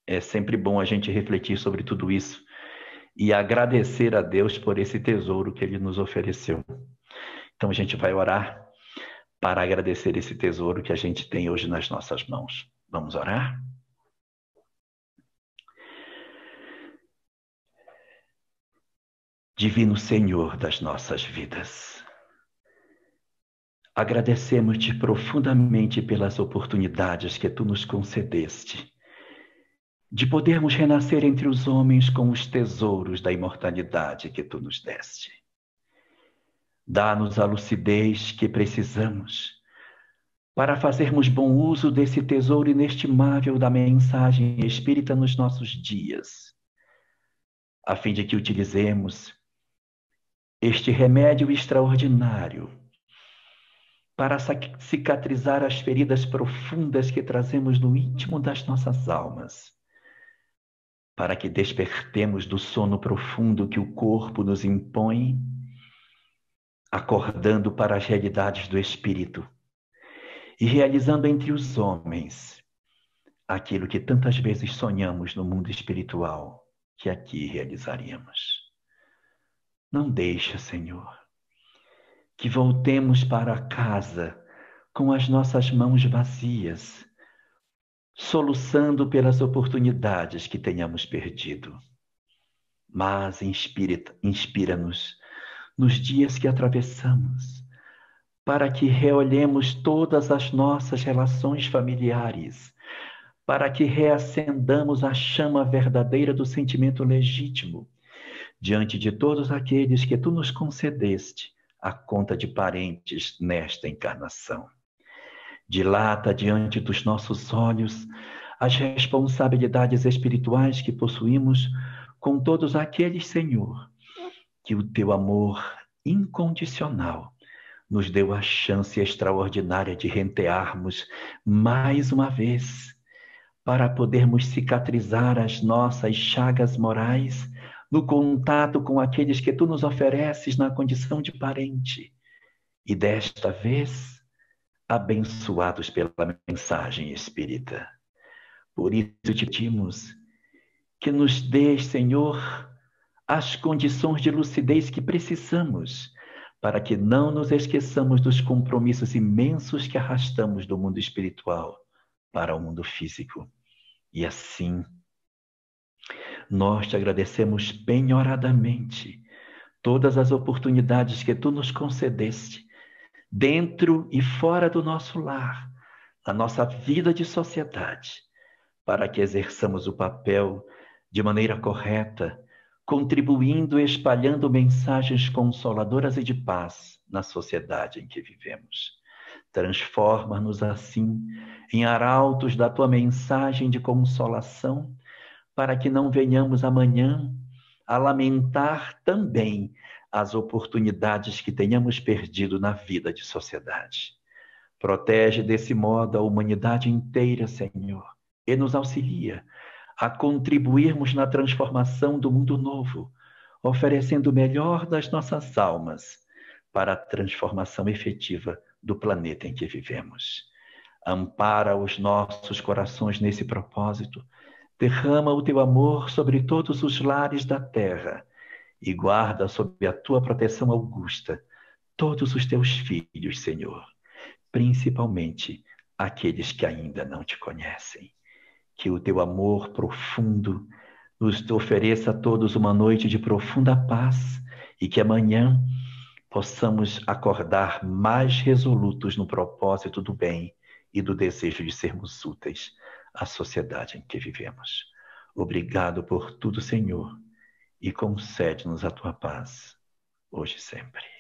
é sempre bom a gente refletir sobre tudo isso e agradecer a Deus por esse tesouro que Ele nos ofereceu. Então, a gente vai orar para agradecer esse tesouro que a gente tem hoje nas nossas mãos. Vamos orar? Divino Senhor das nossas vidas, agradecemos-te profundamente pelas oportunidades que tu nos concedeste, de podermos renascer entre os homens com os tesouros da imortalidade que tu nos deste. Dá-nos a lucidez que precisamos para fazermos bom uso desse tesouro inestimável da mensagem espírita nos nossos dias, a fim de que utilizemos este remédio extraordinário para cicatrizar as feridas profundas que trazemos no íntimo das nossas almas, para que despertemos do sono profundo que o corpo nos impõe, acordando para as realidades do espírito e realizando entre os homens aquilo que tantas vezes sonhamos no mundo espiritual, que aqui realizaríamos. Não deixa, Senhor, que voltemos para casa com as nossas mãos vazias, soluçando pelas oportunidades que tenhamos perdido. Mas inspira-nos nos dias que atravessamos, para que reolhemos todas as nossas relações familiares, para que reacendamos a chama verdadeira do sentimento legítimo, diante de todos aqueles que tu nos concedeste a conta de parentes nesta encarnação. Dilata diante dos nossos olhos as responsabilidades espirituais que possuímos com todos aqueles, Senhor, que o teu amor incondicional nos deu a chance extraordinária de rentearmos mais uma vez, para podermos cicatrizar as nossas chagas morais no contato com aqueles que tu nos ofereces na condição de parente. E desta vez, abençoados pela mensagem espírita. Por isso te pedimos que nos dês, Senhor, as condições de lucidez que precisamos, para que não nos esqueçamos dos compromissos imensos que arrastamos do mundo espiritual para o mundo físico. E assim, nós te agradecemos penhoradamente todas as oportunidades que tu nos concedeste, dentro e fora do nosso lar, na nossa vida de sociedade, para que exerçamos o papel de maneira correta, contribuindo e espalhando mensagens consoladoras e de paz na sociedade em que vivemos. Transforma-nos assim em arautos da tua mensagem de consolação, para que não venhamos amanhã a lamentar também as oportunidades que tenhamos perdido na vida de sociedade. Protege desse modo a humanidade inteira, Senhor, e nos auxilia a contribuirmos na transformação do mundo novo, oferecendo o melhor das nossas almas para a transformação efetiva do planeta em que vivemos. Ampara os nossos corações nesse propósito, derrama o teu amor sobre todos os lares da terra e guarda sob a tua proteção augusta todos os teus filhos, Senhor, principalmente aqueles que ainda não te conhecem. Que o teu amor profundo nos ofereça a todos uma noite de profunda paz e que amanhã possamos acordar mais resolutos no propósito do bem e do desejo de sermos úteis à sociedade em que vivemos. Obrigado por tudo, Senhor, e concede-nos a tua paz, hoje e sempre.